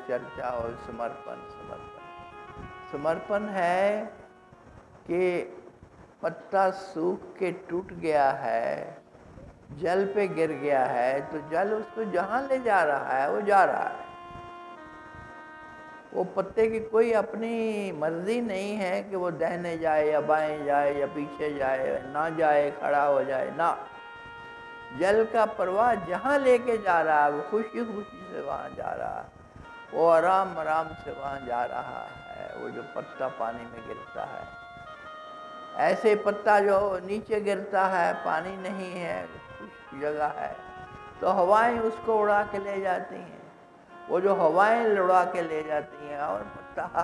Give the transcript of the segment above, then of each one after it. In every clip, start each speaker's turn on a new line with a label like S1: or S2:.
S1: चर्चा और समर्पण। समर्पण समर्पण है कि पत्ता सूख के टूट गया है, जल पे गिर गया है, तो जल उसको जहां ले जा रहा है वो जा रहा है। वो पत्ते की कोई अपनी मर्जी नहीं है कि वो दाहिने जाए या बाएं जाए या पीछे जाए, ना जाए, खड़ा हो जाए, ना। जल का प्रवाह जहां लेके जा रहा है वो खुशी खुशी से वहां जा रहा है, वो आराम आराम से वहां जा रहा है। वो जो पत्ता पानी में गिरता है, ऐसे पत्ता जो नीचे गिरता है, पानी नहीं है, कुछ जगह है, तो हवाएं उसको उड़ा के ले जाती हैं। वो जो हवाएं उड़ा के ले जाती हैं और पत्ता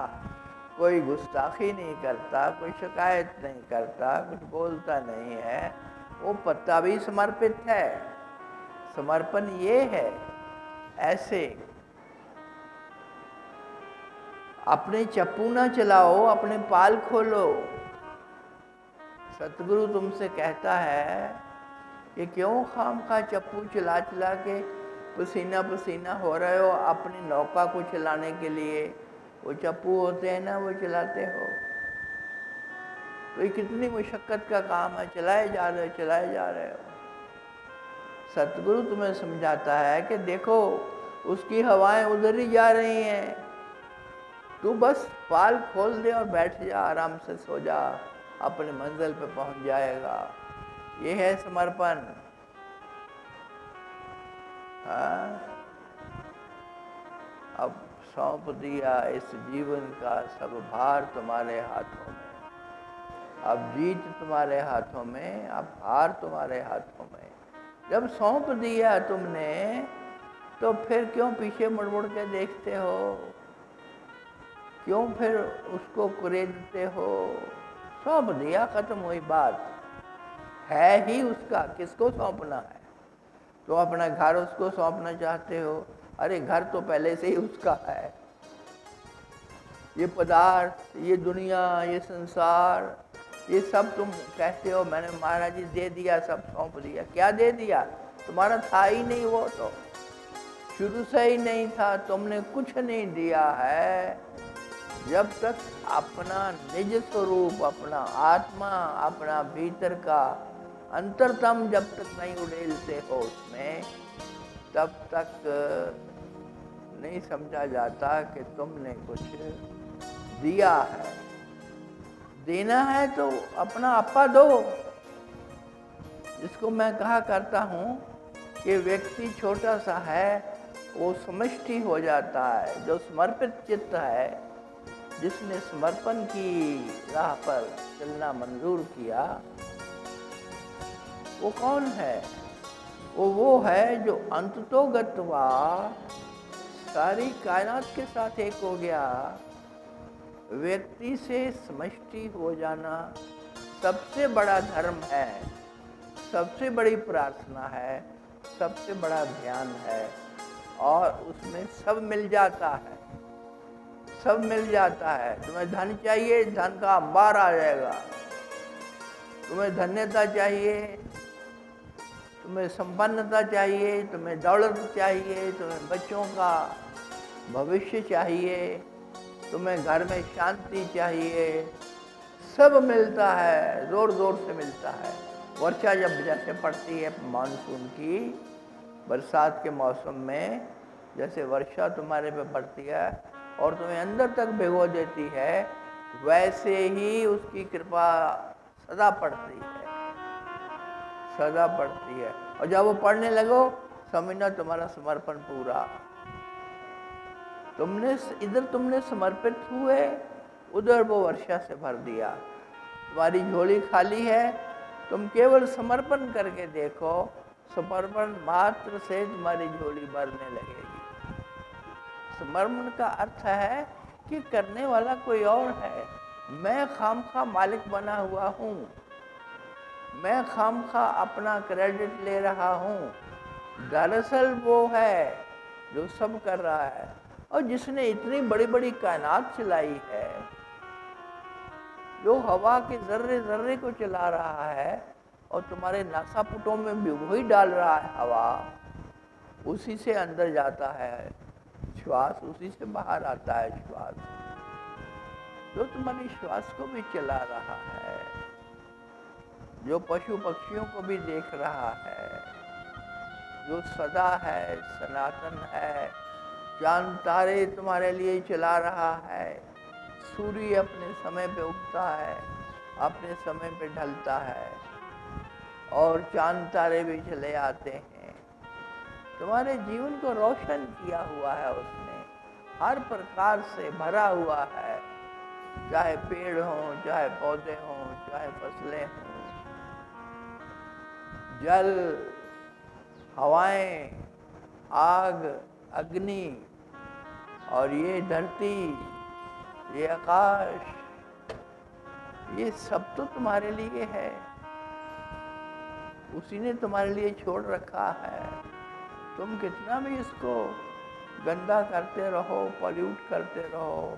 S1: कोई गुस्ताखी नहीं करता, कोई शिकायत नहीं करता, कुछ बोलता नहीं है, वो पत्ता भी समर्पित है। समर्पण ये है। ऐसे अपने चप्पू ना चलाओ, अपने पाल खोलो। सतगुरु तुमसे कहता है कि क्यों खामखा चप्पू चला चला के पसीना पसीना हो रहे हो अपनी नौका को चलाने के लिए। वो चप्पू होते हैं ना, वो चलाते हो तो ये कितनी मुशक्कत का काम है, चलाए जा रहे हो, चलाए जा रहे हो। सतगुरु तुम्हें समझाता है कि देखो उसकी हवाएं उधर ही जा रही हैं, तू बस पाल खोल दे और बैठ जा, आराम से सो जा, अपने मंजिल पे पहुंच जाएगा। ये है समर्पण। हाँ, अब सौंप दिया इस जीवन का सब भार तुम्हारे हाथों में। अब जीत तुम्हारे हाथों में, अब हार तुम्हारे हाथों में। जब सौंप दिया तुमने तो फिर क्यों पीछे मुड़ मुड़ के देखते हो, क्यों फिर उसको कुरेदते हो। सौंप दिया, खत्म हुई बात। है ही उसका, किसको सौंपना है। तो अपना घर उसको सौंपना चाहते हो, अरे घर तो पहले से ही उसका है। ये पदार्थ, ये दुनिया, ये संसार, ये सब तुम कहते हो मैंने महाराज जी दे दिया, सब सौंप दिया। क्या दे दिया, तुम्हारा था ही नहीं, वो तो शुरू से ही नहीं था, तुमने कुछ नहीं दिया है। जब तक अपना निज स्वरूप, अपना आत्मा, अपना भीतर का अंतरतम जब तक नहीं उड़ेलते हो उसमें, तब तक नहीं समझा जाता कि तुमने कुछ दिया है। देना है तो अपना आपा दो। जिसको मैं कहा करता हूँ कि व्यक्ति छोटा सा है, वो समष्टि हो जाता है। जो समर्पित चित्त है, जिसने समर्पण की राह पर चलना मंजूर किया, वो कौन है। वो है जो अंततोगत्वा सारी कायनात के साथ एक हो गया। व्यक्ति से समष्टि हो जाना सबसे बड़ा धर्म है, सबसे बड़ी प्रार्थना है, सबसे बड़ा ध्यान है। और उसमें सब मिल जाता है, सब मिल जाता है। तुम्हें धन चाहिए, धन का अंबार आ जाएगा। तुम्हें धन्यता चाहिए, तुम्हें संपन्नता चाहिए, तुम्हें दौलत चाहिए, तुम्हें बच्चों का भविष्य चाहिए, तुम्हें घर में शांति चाहिए, सब मिलता है, जोर जोर से मिलता है। वर्षा जब जैसे पड़ती है मानसून की, बरसात के मौसम में जैसे वर्षा तुम्हारे पे पड़ती है और तुम्हें अंदर तक भिगो देती है, वैसे ही उसकी कृपा सदा पड़ती है, सदा पड़ती है। और जब वो पढ़ने लगो, समझना तुम्हारा समर्पण पूरा। तुमने समर्पित हुए, उधर वो वर्षा से भर दिया। तुम्हारी झोली खाली है, तुम केवल समर्पण करके देखो, समर्पण मात्र से तुम्हारी झोली भरने लगेगी। समर्पण का अर्थ है कि करने वाला कोई और है, मैं खामखा मालिक बना हुआ हूँ, मैं खामखा अपना क्रेडिट ले रहा हूँ। दरअसल वो है जो सब कर रहा है, और जिसने इतनी बड़ी बड़ी कायनात चलाई है, जो हवा के जर्रे जर्रे को चला रहा है और तुम्हारे नासापुटों में भी वही डाल रहा है हवा, उसी से अंदर जाता है, श्वास, उसी से बाहर आता है श्वास। जो तुम्हारी श्वास को भी चला रहा है, जो पशु पक्षियों को भी देख रहा है, जो सदा है, सनातन है, चांद तारे तुम्हारे लिए चला रहा है, सूर्य अपने समय पे उगता है, अपने समय पे ढलता है, और चांद तारे भी चले आते हैं। तुम्हारे जीवन को रोशन किया हुआ है उसने, हर प्रकार से भरा हुआ है, चाहे पेड़ हों, चाहे पौधे हों, चाहे फसलें हों, जल, हवाएं, आग, अग्नि, और ये धरती, ये आकाश, ये सब तो तुम्हारे लिए है। उसी ने तुम्हारे लिए छोड़ रखा है। तुम कितना भी इसको गंदा करते रहो, पॉल्यूट करते रहो,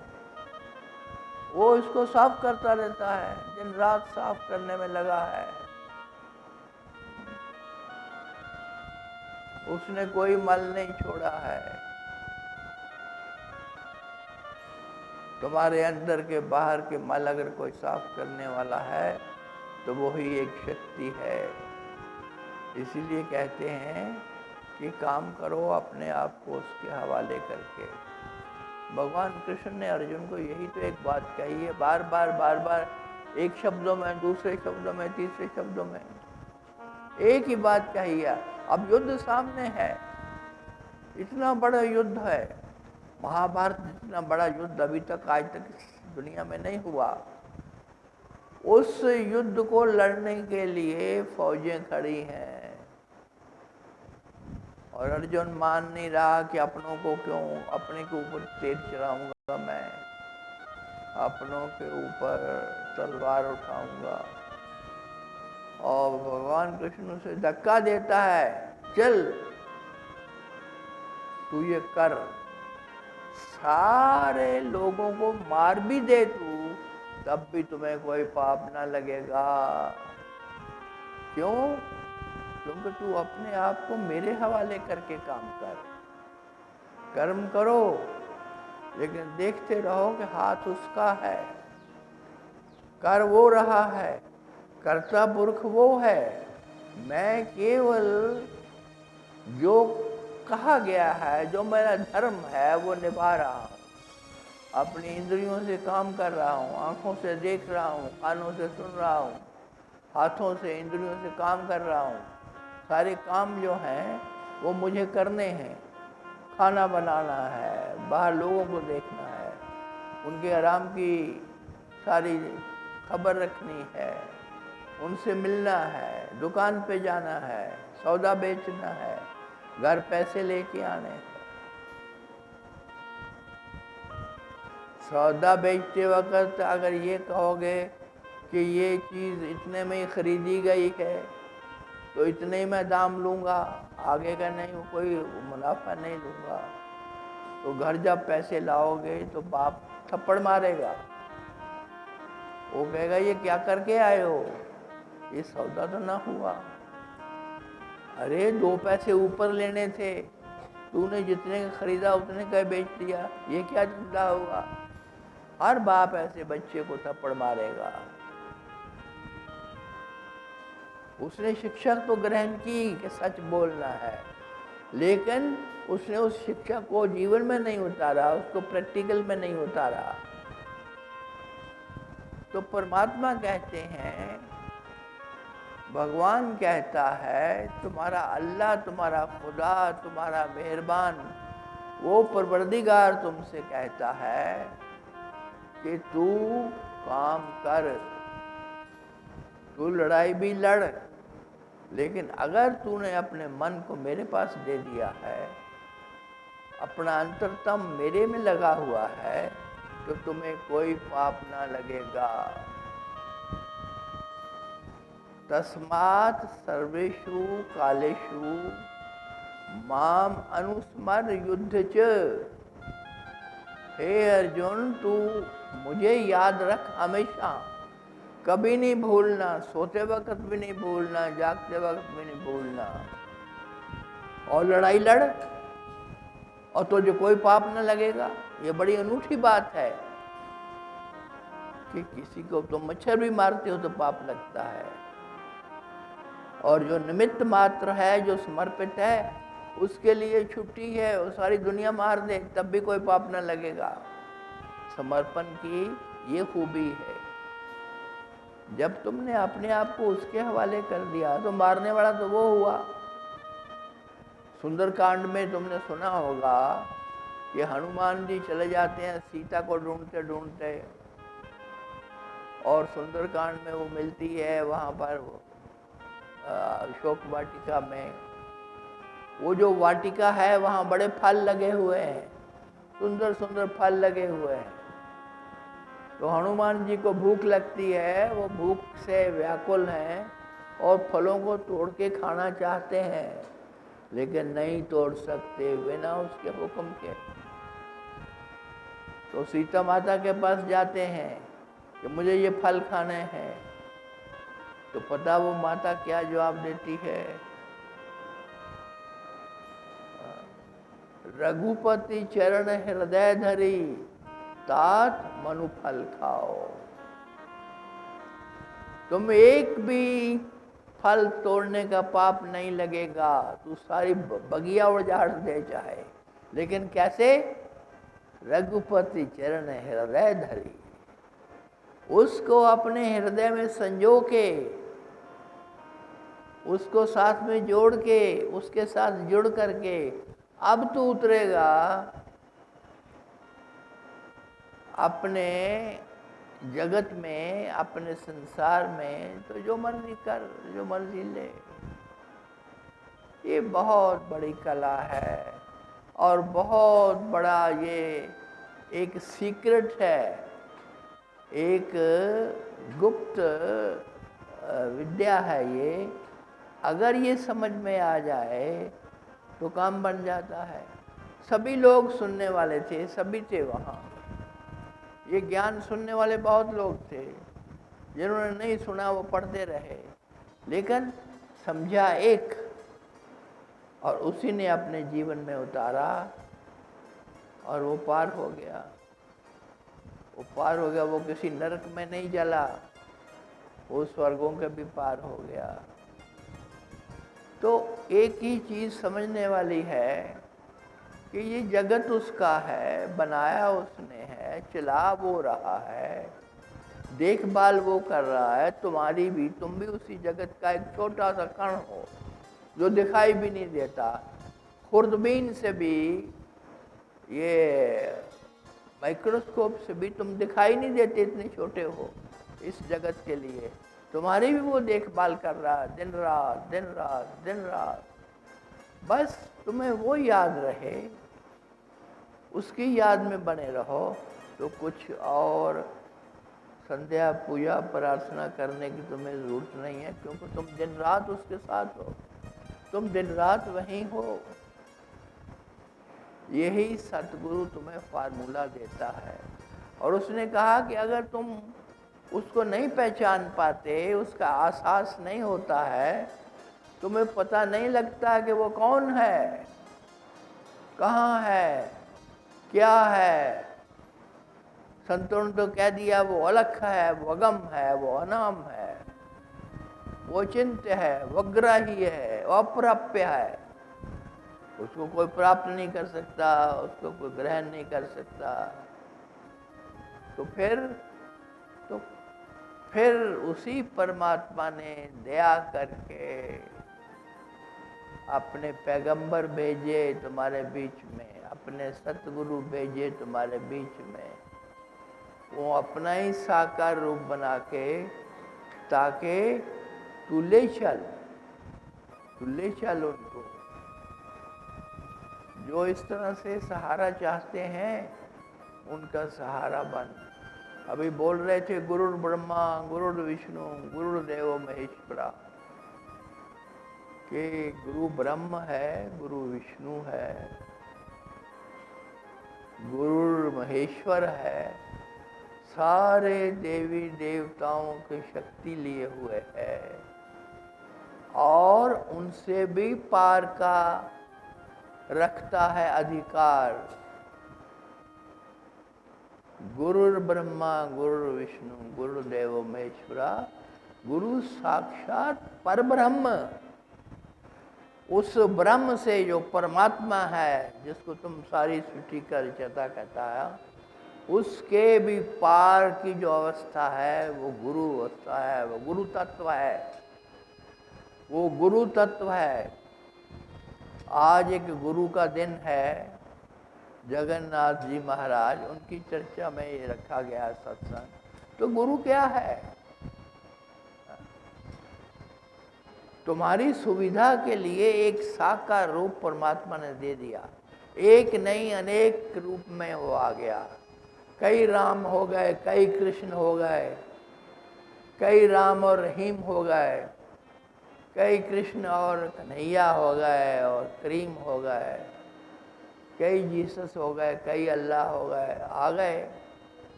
S1: वो इसको साफ करता रहता है, दिन रात साफ करने में लगा है। उसने कोई मल नहीं छोड़ा है। तुम्हारे अंदर के बाहर के मल अगर कोई साफ करने वाला है तो वो ही एक शक्ति है। इसीलिए कहते हैं कि काम करो अपने आप को उसके हवाले करके। भगवान कृष्ण ने अर्जुन को यही तो एक बात कही है, बार बार एक शब्दों में, दूसरे शब्दों में, तीसरे शब्दों में एक ही बात कही है। अब युद्ध सामने है, इतना बड़ा युद्ध है, महाभारत जितना बड़ा युद्ध अभी तक आज तक दुनिया में नहीं हुआ। उस युद्ध को लड़ने के लिए फौजें खड़ी हैं, और अर्जुन मान नहीं रहा कि अपनों को क्यों, अपने के ऊपर तेज चलाऊंगा, मैं अपनों के ऊपर तलवार उठाऊंगा। और भगवान कृष्ण उसे धक्का देता है, चल तू ये कर, सारे लोगों को मार भी दे तू, तब भी तुम्हें कोई पाप ना लगेगा। क्यों? क्योंकि तू अपने आप को मेरे हवाले करके काम कर, कर्म करो, लेकिन देखते रहो कि हाथ उसका है, कर वो रहा है, कर्ता पुरख वो है। मैं केवल जो कहा गया है, जो मेरा धर्म है, वो निभा रहा हूँ। अपनी इंद्रियों से काम कर रहा हूँ, आंखों से देख रहा हूँ, कानों से सुन रहा हूँ, हाथों से, इंद्रियों से काम कर रहा हूँ। सारे काम जो हैं वो मुझे करने हैं। खाना बनाना है, बाहर लोगों को देखना है, उनके आराम की सारी खबर रखनी है, उनसे मिलना है, दुकान पे जाना है, सौदा बेचना है, घर पैसे लेके आने हैं। सौदा बेचते वक्त अगर ये कहोगे कि ये चीज़ इतने में ही खरीदी गई है तो इतने ही मैं दाम लूँगा, आगे का नहीं, कोई मुनाफा नहीं लूँगा, तो घर जब पैसे लाओगे तो बाप थप्पड़ मारेगा। वो कहेगा ये क्या करके आए हो, ये सौदा तो ना हुआ। अरे 2 पैसे ऊपर लेने थे, तूने जितने का खरीदा उतने का बेच दिया, ये क्या धंधा हुआ। हर बाप ऐसे बच्चे को थप्पड़ मारेगा। उसने शिक्षा तो ग्रहण की कि सच बोलना है, लेकिन उसने उस शिक्षा को जीवन में नहीं उतारा, उसको प्रैक्टिकल में नहीं उतारा। तो परमात्मा कहते हैं, भगवान कहता है, तुम्हारा अल्लाह, तुम्हारा खुदा, तुम्हारा मेहरबान, वो परवरदिगार तुमसे कहता है कि तू काम कर, तू लड़ाई भी लड़, लेकिन अगर तूने अपने मन को मेरे पास दे दिया है, अपना अंतरतम मेरे में लगा हुआ है, तो तुम्हें कोई पाप ना लगेगा। तस्मात् सर्वेषु कालेषु माम अनुस्मर युद्ध च। हे अर्जुन, तू मुझे याद रख हमेशा, कभी नहीं भूलना, सोते वक्त भी नहीं भूलना, जागते वक्त भी नहीं भूलना, और लड़ाई लड़। और तुझे कोई पाप न लगेगा। ये बड़ी अनूठी बात है कि किसी को तुम मच्छर भी मारते हो तो पाप लगता है, और जो निमित्त मात्र है, जो समर्पित है, उसके लिए छुट्टी है, वो सारी दुनिया मार दे तब भी कोई पाप न लगेगा। समर्पण की ये खूबी है। जब तुमने अपने आप को उसके हवाले कर दिया तो मारने वाला तो वो हुआ। सुंदरकांड में तुमने सुना होगा कि हनुमान जी चले जाते हैं सीता को ढूंढते ढूंढते, और सुंदरकांड में वो मिलती है वहाँ पर अशोक वाटिका में। वो जो वाटिका है वहाँ बड़े फल लगे हुए हैं, सुंदर सुंदर फल लगे हुए हैं। तो हनुमान जी को भूख लगती है, वो भूख से व्याकुल हैं और फलों को तोड़ के खाना चाहते हैं, लेकिन नहीं तोड़ सकते बिना उसके हुक्म के। तो सीता माता के पास जाते हैं कि मुझे ये फल खाने हैं। तो पता वो माता क्या जवाब देती है? रघुपति चरण हृदय धरी तात मनु फल खाओ। तुम एक भी फल तोड़ने का पाप नहीं लगेगा, तू सारी बगिया उजाड़ दे चाहे, लेकिन कैसे? रघुपति चरण हृदय धरी, उसको अपने हृदय में संजो के, उसको साथ में जोड़ के, उसके साथ जुड़ करके अब तू उतरेगा अपने जगत में, अपने संसार में, तो जो मर्जी कर, जो मर्जी ले। ये बहुत बड़ी कला है और बहुत बड़ा ये एक सीक्रेट है, एक गुप्त विद्या है ये। अगर ये समझ में आ जाए तो काम बन जाता है। सभी लोग सुनने वाले थे, सभी थे वहाँ। ये ज्ञान सुनने वाले बहुत लोग थे, जिन्होंने नहीं सुना वो पढ़ते रहे, लेकिन समझा एक, और उसी ने अपने जीवन में उतारा और वो पार हो गया। वो पार हो गया, वो किसी नरक में नहीं जला, वो स्वर्गों के भी पार हो गया। तो एक ही चीज़ समझने वाली है कि ये जगत उसका है, बनाया उसने है, चला वो रहा है, देखभाल वो कर रहा है। तुम्हारी भी, तुम भी उसी जगत का एक छोटा सा कण हो जो दिखाई भी नहीं देता। खुर्दबीन से भी, ये माइक्रोस्कोप से भी तुम दिखाई नहीं देते, इतने छोटे हो इस जगत के लिए। तुम्हारी भी वो देखभाल कर रहा है दिन रात दिन रात दिन रात। बस तुम्हें वो याद रहे, उसकी याद में बने रहो, तो कुछ और संध्या पूजा प्रार्थना करने की तुम्हें ज़रूरत नहीं है, क्योंकि तुम दिन रात उसके साथ हो, तुम दिन रात वहीं हो। यही सतगुरु तुम्हें फार्मूला देता है। और उसने कहा कि अगर तुम उसको नहीं पहचान पाते, उसका आभास नहीं होता है, तुम्हें पता नहीं लगता कि वो कौन है, कहाँ है, क्या है। संतों ने तो कह दिया वो अलख है, वो अगम है, वो अनाम है, वो चिंत्य है, वो ग्राही है, वो अप्राप्य है। उसको कोई प्राप्त नहीं कर सकता, उसको कोई ग्रहण नहीं कर सकता। तो फिर उसी परमात्मा ने दया करके अपने पैगंबर भेजे तुम्हारे बीच में, अपने सतगुरु भेजे तुम्हारे बीच में। वो अपना ही साकार रूप बना के, ताकि तू ले चल उनको। जो इस तरह से सहारा चाहते हैं, उनका सहारा बन। अभी बोल रहे थे गुरुर ब्रह्मा गुरुर विष्णु गुरुदेव महेश्वरा, कि गुरु ब्रह्म है, गुरु विष्णु है, गुरु महेश्वर है, सारे देवी देवताओं की शक्ति लिए हुए है, और उनसे भी पार का रखता है अधिकार। गुरुर् ब्रह्मा गुरुर् विष्णु गुरुदेव महेश्वरा, गुरु साक्षात परब्रह्म। उस ब्रह्म से जो परमात्मा है, जिसको तुम सारी सृष्टि का रचयिता कहता है, उसके भी पार की जो अवस्था है वो गुरु अवस्था है, वो गुरु तत्व है, वो गुरु तत्व है। आज एक गुरु का दिन है, जगन्नाथ जी महाराज, उनकी चर्चा में ये रखा गया है सत्संग। तो गुरु क्या है? तुम्हारी सुविधा के लिए एक साकार रूप परमात्मा ने दे दिया। एक नहीं अनेक रूप में वो आ गया। कई राम हो गए, कई कृष्ण हो गए, कई राम और रहीम हो गए, कई कृष्ण और कन्हैया हो गए और करीम हो गए, कई जीसस हो गए, कई अल्लाह हो गए, आ गए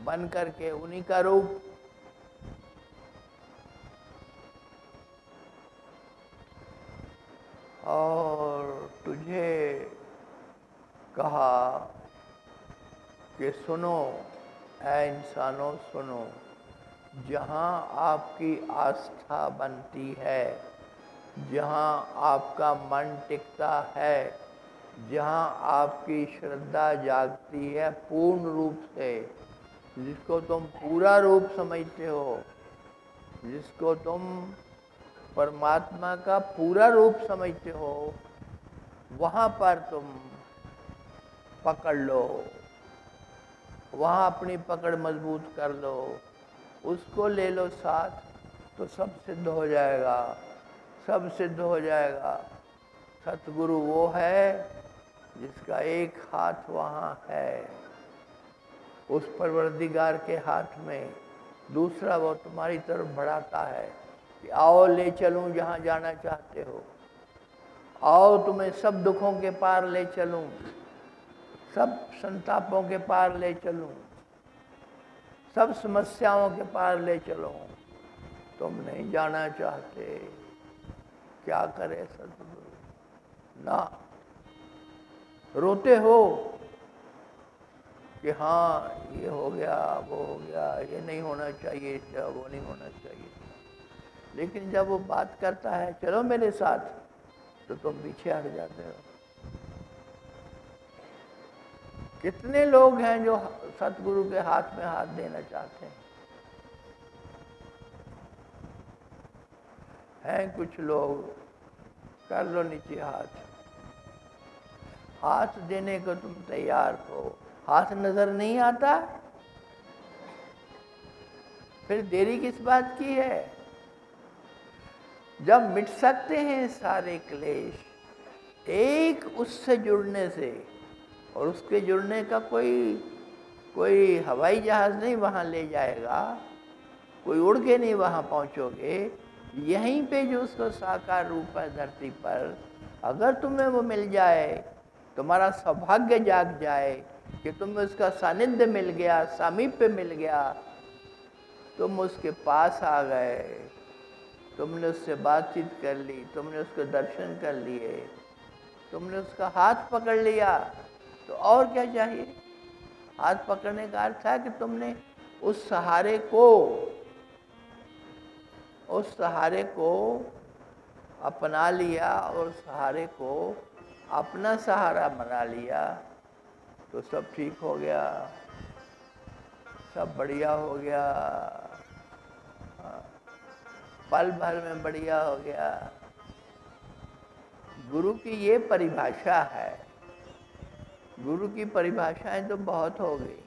S1: बन करके उन्हीं का रूप। और तुझे कहा कि सुनो ऐ इंसानों सुनो, जहाँ आपकी आस्था बनती है, जहाँ आपका मन टिकता है, जहाँ आपकी श्रद्धा जागती है पूर्ण रूप से, जिसको तुम पूरा रूप समझते हो, जिसको तुम परमात्मा का पूरा रूप समझते हो, वहाँ पर तुम पकड़ लो, वहाँ अपनी पकड़ मजबूत कर लो, उसको ले लो साथ, तो सब सिद्ध हो जाएगा, सब सिद्ध हो जाएगा। सतगुरु वो है जिसका एक हाथ वहाँ है, उस परवरदिगार के हाथ में, दूसरा वो तुम्हारी तरफ बढ़ाता है कि आओ ले चलूं जहाँ जाना चाहते हो, आओ तुम्हें सब दुखों के पार ले चलूं, सब संतापों के पार ले चलूं, सब समस्याओं के पार ले चलूं। तुम नहीं जाना चाहते, क्या करे सतगुरु? ना, रोते हो कि हाँ ये हो गया, वो हो गया, ये नहीं होना चाहिए, वो नहीं होना चाहिए। लेकिन जब वो बात करता है चलो मेरे साथ, तो तुम पीछे हट जाते हो। कितने लोग हैं जो सतगुरु के हाथ में हाथ देना चाहते हैं? हैं कुछ लोग, कर लो नीचे हाथ, हाथ देने को तुम तैयार हो, हाथ नजर नहीं आता, फिर देरी किस बात की है? जब मिट सकते हैं सारे क्लेश एक उससे जुड़ने से, और उसके जुड़ने का कोई हवाई जहाज नहीं वहाँ ले जाएगा, कोई उड़ के नहीं वहाँ पहुँचोगे, यहीं पे जो उसका साकार रूप है धरती पर, अगर तुम्हें वो मिल जाए, तुम्हारा सौभाग्य जाग जाए कि तुम्हें उसका सानिध्य मिल गया, सामीप्य मिल गया, तुम उसके पास आ गए, तुमने उससे बातचीत कर ली, तुमने उसके दर्शन कर लिए, तुमने उसका हाथ पकड़ लिया, तो और क्या चाहिए? हाथ पकड़ने का अर्थ है कि तुमने उस सहारे को अपना लिया और सहारे को अपना सहारा बना लिया, तो सब ठीक हो गया, सब बढ़िया हो गया, पल भर में बढ़िया हो गया। गुरु की ये परिभाषा है। गुरु की परिभाषाएं तो बहुत हो गई।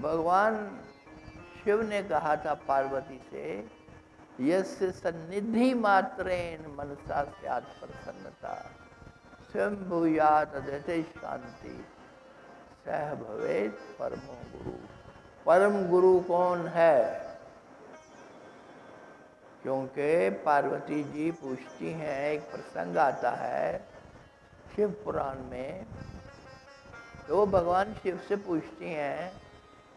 S1: भगवान शिव ने कहा था पार्वती से, यस्य सन्निधि मात्रेण मनसा स्यात् प्रसन्नता, स्वयं भूयात् अद्वैते शांति, सह भवेत् परमो गुरु। परम गुरु कौन है? क्योंकि पार्वती जी पूछती हैं, एक प्रसंग आता है शिव पुराण में, तो वो भगवान शिव से पूछती हैं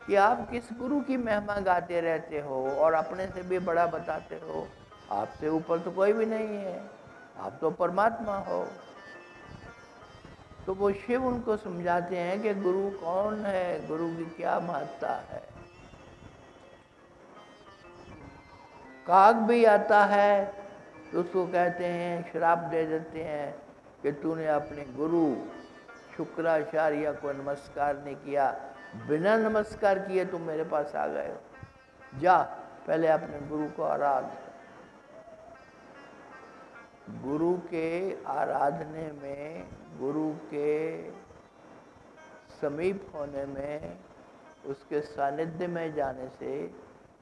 S1: कि आप किस गुरु की महिमा गाते रहते हो और अपने से भी बड़ा बताते हो? आपसे ऊपर तो कोई भी नहीं है, आप तो परमात्मा हो। तो वो शिव उनको समझाते हैं कि गुरु कौन है, गुरु की क्या महत्ता है। काग भी आता है तो उसको कहते हैं, श्राप दे देते हैं कि तूने अपने गुरु शुक्राचार्य को नमस्कार नहीं किया, बिना नमस्कार किए तुम मेरे पास आ गए हो, जा पहले अपने गुरु को आराध। गुरु के आराधने में, गुरु के समीप होने में, उसके सानिध्य में जाने से,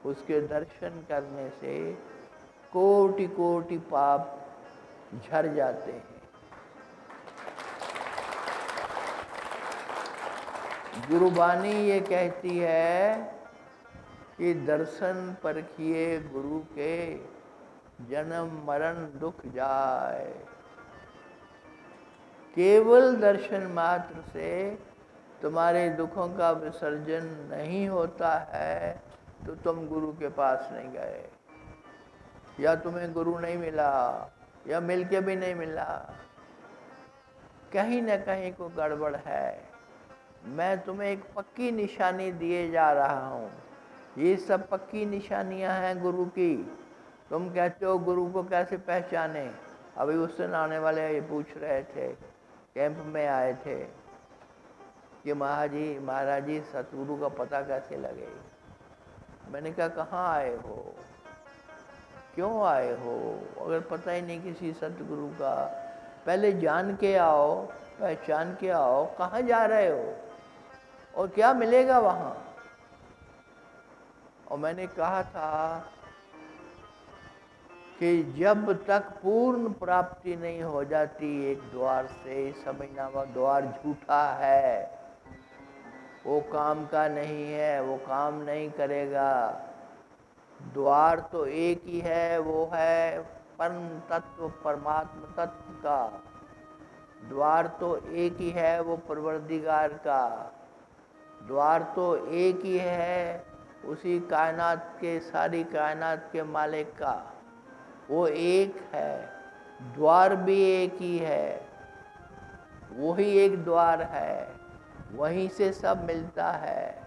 S1: उसके दर्शन करने से कोटि कोटि पाप झड़ जाते हैं। गुरुबानी ये कहती है कि दर्शन परखिए गुरु के, जन्म मरण दुख जाए। केवल दर्शन मात्र से तुम्हारे दुखों का विसर्जन नहीं होता है तो तुम गुरु के पास नहीं गए, या तुम्हें गुरु नहीं मिला, या मिलके भी नहीं मिला। कहीं न कहीं को गड़बड़ है। मैं तुम्हें एक पक्की निशानी दिए जा रहा हूँ, ये सब पक्की निशानियाँ हैं गुरु की। तुम कहते हो गुरु को कैसे पहचाने। अभी उस दिन आने वाले ये पूछ रहे थे, कैंप में आए थे कि महाराज जी सतगुरु का पता कैसे लगे। मैंने कहा कहाँ आए हो, क्यों आए हो, अगर पता ही नहीं किसी सतगुरु का, पहले जान के आओ, पहचान के आओ, कहाँ जा रहे हो और क्या मिलेगा वहाँ। और मैंने कहा था कि जब तक पूर्ण प्राप्ति नहीं हो जाती एक द्वार से, समझना वह द्वार झूठा है, वो काम का नहीं है, वो काम नहीं करेगा। द्वार तो एक ही है, वो है परम तत्व, परमात्म तत्व का। द्वार तो एक ही है, वो परवरदिगार का। द्वार तो एक ही है, उसी कायनात के, सारी कायनात के मालिक का। वो एक है, द्वार भी एक ही है, वही एक द्वार है, वहीं से सब मिलता है।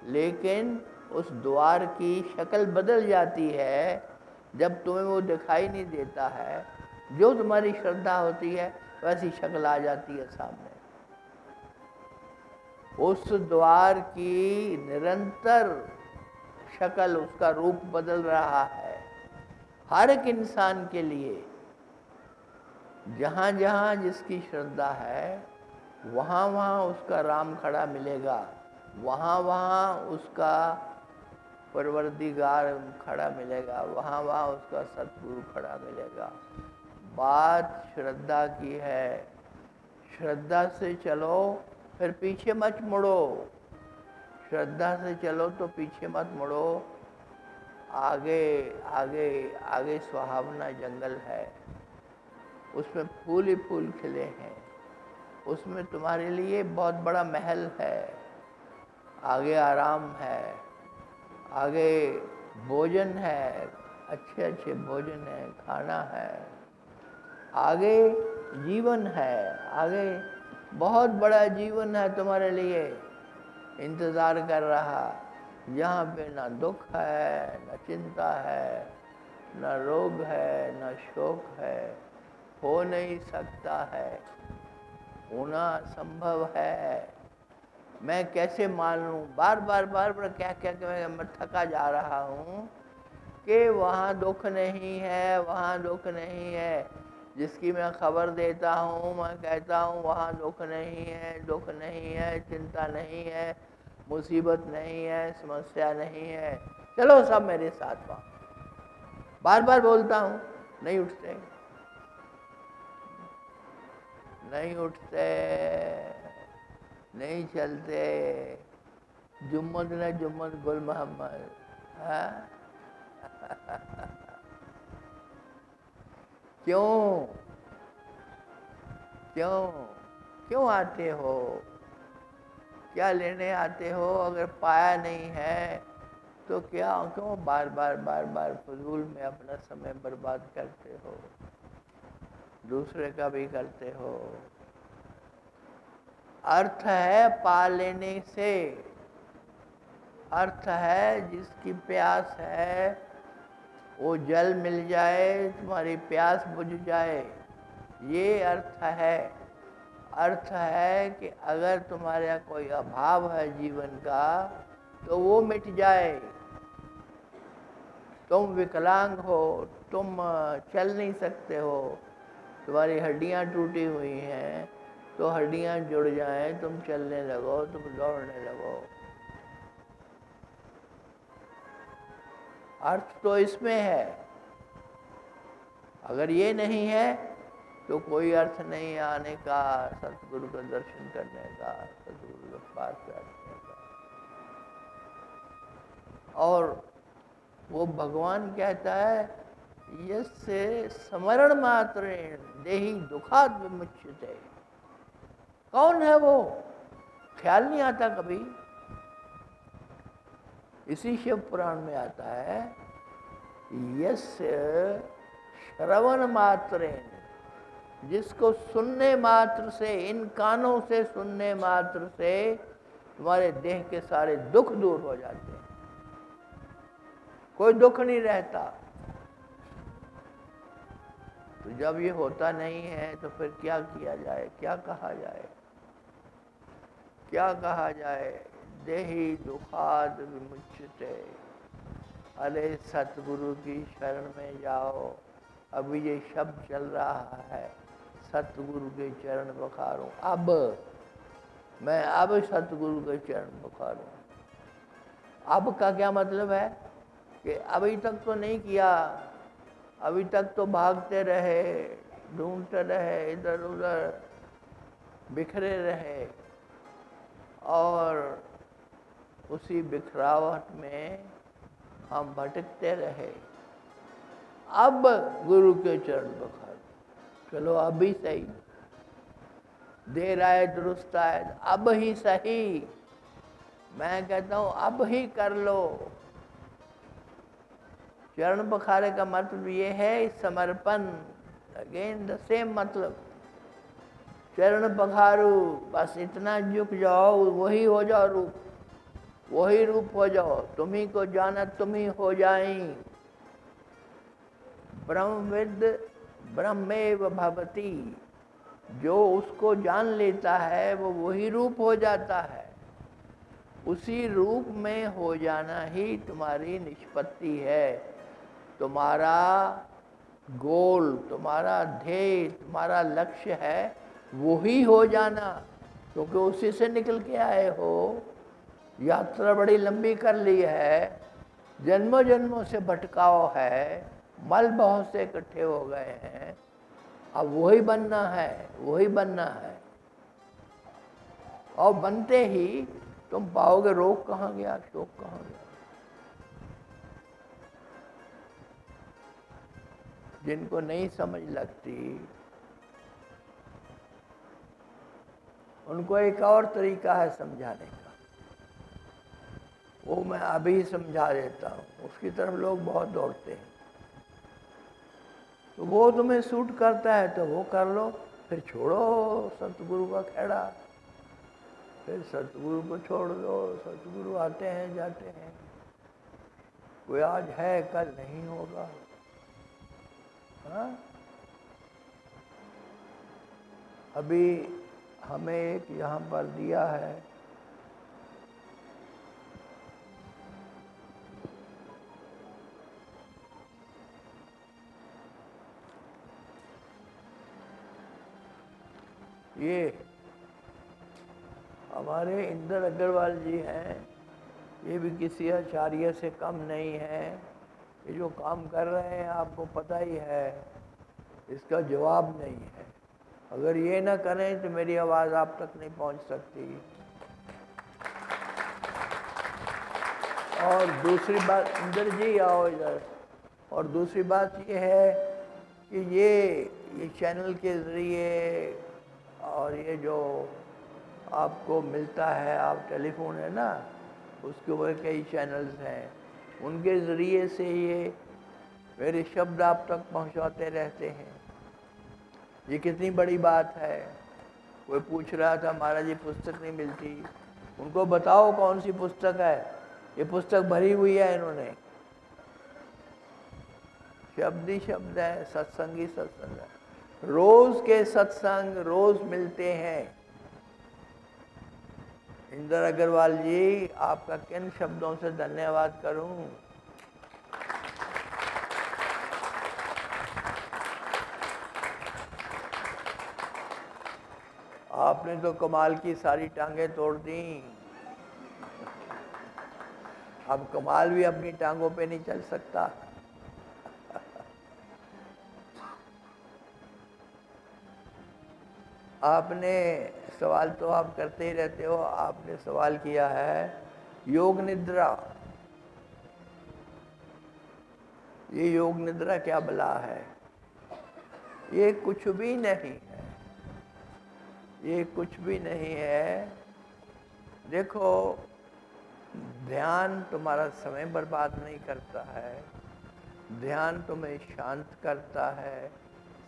S1: लेकिन उस द्वार की शक्ल बदल जाती है जब तुम्हें वो दिखाई नहीं देता है। जो तुम्हारी श्रद्धा होती है वैसी शक्ल आ जाती है सामने। उस द्वार की निरंतर शक्ल, उसका रूप बदल रहा है हर एक इंसान के लिए। जहाँ जहाँ जिसकी श्रद्धा है वहाँ वहाँ उसका राम खड़ा मिलेगा, वहाँ वहाँ उसका परवरदिगार खड़ा मिलेगा, वहाँ वहाँ उसका सतगुरु खड़ा मिलेगा। बात श्रद्धा की है। श्रद्धा से चलो, फिर पीछे मत मुड़ो। श्रद्धा से चलो तो पीछे मत मुड़ो। आगे आगे आगे सुहावना जंगल है, उसमें फूल ही फूल खिले हैं, उसमें तुम्हारे लिए बहुत बड़ा महल है। आगे आराम है, आगे भोजन है, अच्छे अच्छे भोजन है, खाना है, आगे जीवन है, आगे बहुत बड़ा जीवन है तुम्हारे लिए इंतज़ार कर रहा। यहाँ पे ना दुख है, ना चिंता है, ना रोग है, ना शोक है, हो नहीं सकता है, होना संभव है। मैं कैसे मान लूँ, बार बार क्या क्या क्या मैं थका जा रहा हूँ कि वहाँ दुख नहीं है, वहाँ दुख नहीं है। जिसकी मैं खबर देता हूँ, मैं कहता हूँ वहाँ दुख नहीं है, दुख नहीं है, चिंता नहीं है, मुसीबत नहीं है, समस्या नहीं है, चलो सब मेरे साथ वहाँ। बार बार बोलता हूँ, नहीं उठते, नहीं उठते, नहीं चलते। जुम्मत न जुम्मत गुल मोहम्मद, हाँ? क्यों क्यों क्यों आते हो, क्या लेने आते हो? अगर पाया नहीं है तो क्या, क्यों बार बार फजूल में अपना समय बर्बाद करते हो, दूसरे का भी करते हो। अर्थ है पा लेने से, अर्थ है जिसकी प्यास है वो जल मिल जाए, तुम्हारी प्यास बुझ जाए, ये अर्थ है। अर्थ है कि अगर तुम्हारा कोई अभाव है जीवन का तो वो मिट जाए। तुम विकलांग हो, तुम चल नहीं सकते हो, तुम्हारी हड्डियां टूटी हुई हैं, तो हड्डियां जुड़ जाएं, तुम चलने लगो, तुम दौड़ने लगो। अर्थ तो इसमें है। अगर ये नहीं है तो कोई अर्थ नहीं आने का, सतगुरु का दर्शन करने का, सतगुरु के पास बैठने का। और वो भगवान कहता है यस्य स्मरण मात्रेण देहि दुखाद विमुच्यते। कौन है वो? ख्याल नहीं आता कभी। इसी शिव पुराण में आता है यस्य श्रवण मात्रेण, जिसको सुनने मात्र से, इन कानों से सुनने मात्र से तुम्हारे देह के सारे दुख दूर हो जाते हैं, कोई दुख नहीं रहता। तो जब ये होता नहीं है तो फिर क्या किया जाए, क्या कहा जाए, क्या कहा जाए? देहि दुखाद विमुच्यते। अरे सतगुरु की शरण में जाओ। अभी ये शब्द चल रहा है, सतगुरु के चरण पखारूं। अब मैं अब सतगुरु के चरण पखारूं। अब का क्या मतलब है कि अभी तक तो नहीं किया, अभी तक तो भागते रहे, ढूंढते रहे, इधर उधर बिखरे रहे और उसी बिखरावट में हम भटकते रहे। अब गुरु के चरण पखार, चलो अभी सही, देर आए दुरुस्त आए, अब ही सही। मैं कहता हूं अब ही कर लो। चरण पखारे का मतलब ये है समर्पण। अगेन द सेम मतलब, चरण पखारू, बस इतना झुक जाओ, वही हो जाओ रूप, वही रूप हो जाओ, तुम्ही को जाना तुम्ही हो जाई। ब्रह्मविद ब्रह्मेव भवति, जो उसको जान लेता है वो वही रूप हो जाता है। उसी रूप में हो जाना ही तुम्हारी निष्पत्ति है। तुम्हारा गोल, तुम्हारा ध्येय, तुम्हारा लक्ष्य है वही हो जाना, क्योंकि उसी से निकल के आए हो। यात्रा बड़ी लंबी कर ली है, जन्मों जन्मों से भटकाव है, मल बहुत से इकट्ठे हो गए हैं। अब वही बनना है, वही बनना है। और बनते ही तुम पाओगे रोग कहाँ गया, शोक कहाँ गया। जिनको नहीं समझ लगती उनको एक और तरीका है समझाने का, वो मैं अभी समझा देता हूँ। उसकी तरफ लोग बहुत दौड़ते हैं। तो वो तुम्हें सूट करता है तो वो कर लो, फिर छोड़ो सतगुरु का खेड़ा, फिर सतगुरु को छोड़ दो। सतगुरु आते हैं जाते हैं, कोई आज है कल नहीं होगा। हाँ? अभी हमें एक यहाँ पर दिया है, ये हमारे इंदर अग्रवाल जी हैं, ये भी किसी आचार्य से कम नहीं है। ये जो काम कर रहे हैं आपको पता ही है, इसका जवाब नहीं है। अगर ये ना करें तो मेरी आवाज़ आप तक नहीं पहुंच सकती। और दूसरी बात, इंदर जी आओ इधर। और दूसरी बात ये है कि ये चैनल के ज़रिए और ये जो आपको मिलता है, आप टेलीफोन है ना, उसके ऊपर कई चैनल्स हैं, उनके ज़रिए से ये मेरे शब्द आप तक पहुंचाते रहते हैं। ये कितनी बड़ी बात है। कोई पूछ रहा था महाराज जी पुस्तक नहीं मिलती, उनको बताओ कौन सी पुस्तक है, ये पुस्तक भरी हुई है इन्होंने, शब्द ही शब्द है, सत्संग ही सत्संग है। रोज के सत्संग रोज मिलते हैं। इंदर अग्रवाल जी, आपका किन शब्दों से धन्यवाद करूं। आपने तो कमाल की सारी टांगें तोड़ दी। अब कमाल भी अपनी टांगों पे नहीं चल सकता। आपने सवाल तो आप करते ही रहते हो, आपने सवाल किया है योग निद्रा। ये योग निद्रा क्या भला है? ये कुछ भी नहीं है, ये कुछ भी नहीं है। देखो, ध्यान तुम्हारा समय बर्बाद नहीं करता है, ध्यान तुम्हें शांत करता है,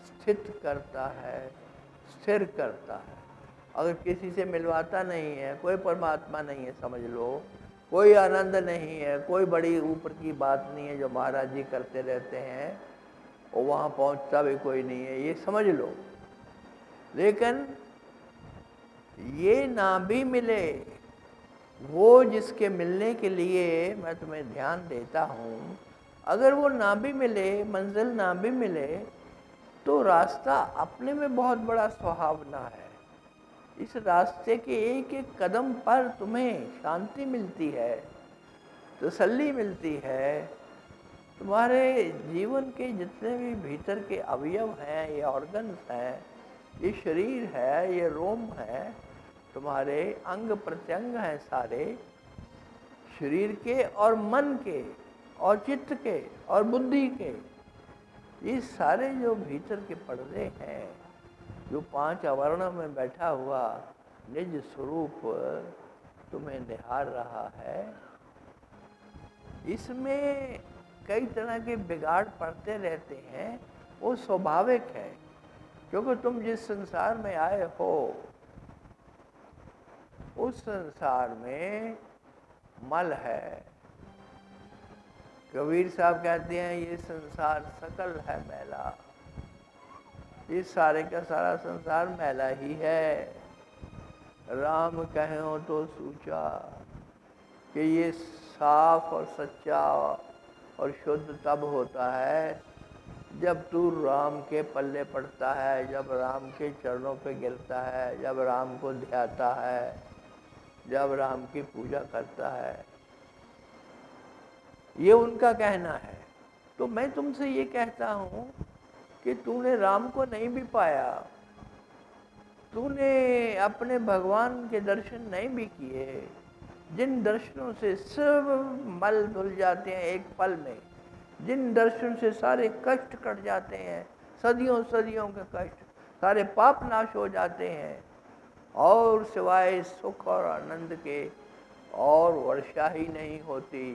S1: स्थित करता है, स्थिर करता है। अगर किसी से मिलवाता नहीं है, कोई परमात्मा नहीं है समझ लो, कोई आनंद नहीं है, कोई बड़ी ऊपर की बात नहीं है जो महाराज जी करते रहते हैं, और वहाँ पहुँचता भी कोई नहीं है, ये समझ लो। लेकिन ये ना भी मिले, वो जिसके मिलने के लिए मैं तुम्हें ध्यान देता हूँ, अगर वो ना भी मिले, मंजिल ना भी मिले, तो रास्ता अपने में बहुत बड़ा सुहावना है। इस रास्ते के एक एक कदम पर तुम्हें शांति मिलती है, तसल्ली मिलती है। तुम्हारे जीवन के जितने भी भीतर के अवयव हैं, ये ऑर्गन्स हैं, ये शरीर है, ये रोम है, तुम्हारे अंग प्रत्यंग हैं सारे शरीर के और मन के और चित्त के और बुद्धि के, ये सारे जो भीतर के पर्दे हैं, जो 5 आवरणों में बैठा हुआ निज स्वरूप तुम्हें निहार रहा है, इसमें कई तरह के बिगाड़ पड़ते रहते हैं। वो स्वाभाविक है, क्योंकि तुम जिस संसार में आए हो, उस संसार में मल है। कबीर साहब कहते हैं ये संसार सकल है मैला, ये सारे का सारा संसार मैला ही है। राम कहो तो सूचा कि ये साफ और सच्चा और शुद्ध तब होता है जब तू राम के पल्ले पड़ता है, जब राम के चरणों पे गिरता है, जब राम को ध्याता है, जब राम की पूजा करता है। ये उनका कहना है। तो मैं तुमसे ये कहता हूँ कि तूने राम को नहीं भी पाया, तूने अपने भगवान के दर्शन नहीं भी किए, जिन दर्शनों से सब मल धुल जाते हैं एक पल में, जिन दर्शन से सारे कष्ट कट जाते हैं, सदियों सदियों के कष्ट, सारे पाप नाश हो जाते हैं, और सिवाय सुख और आनंद के और वर्षा ही नहीं होती।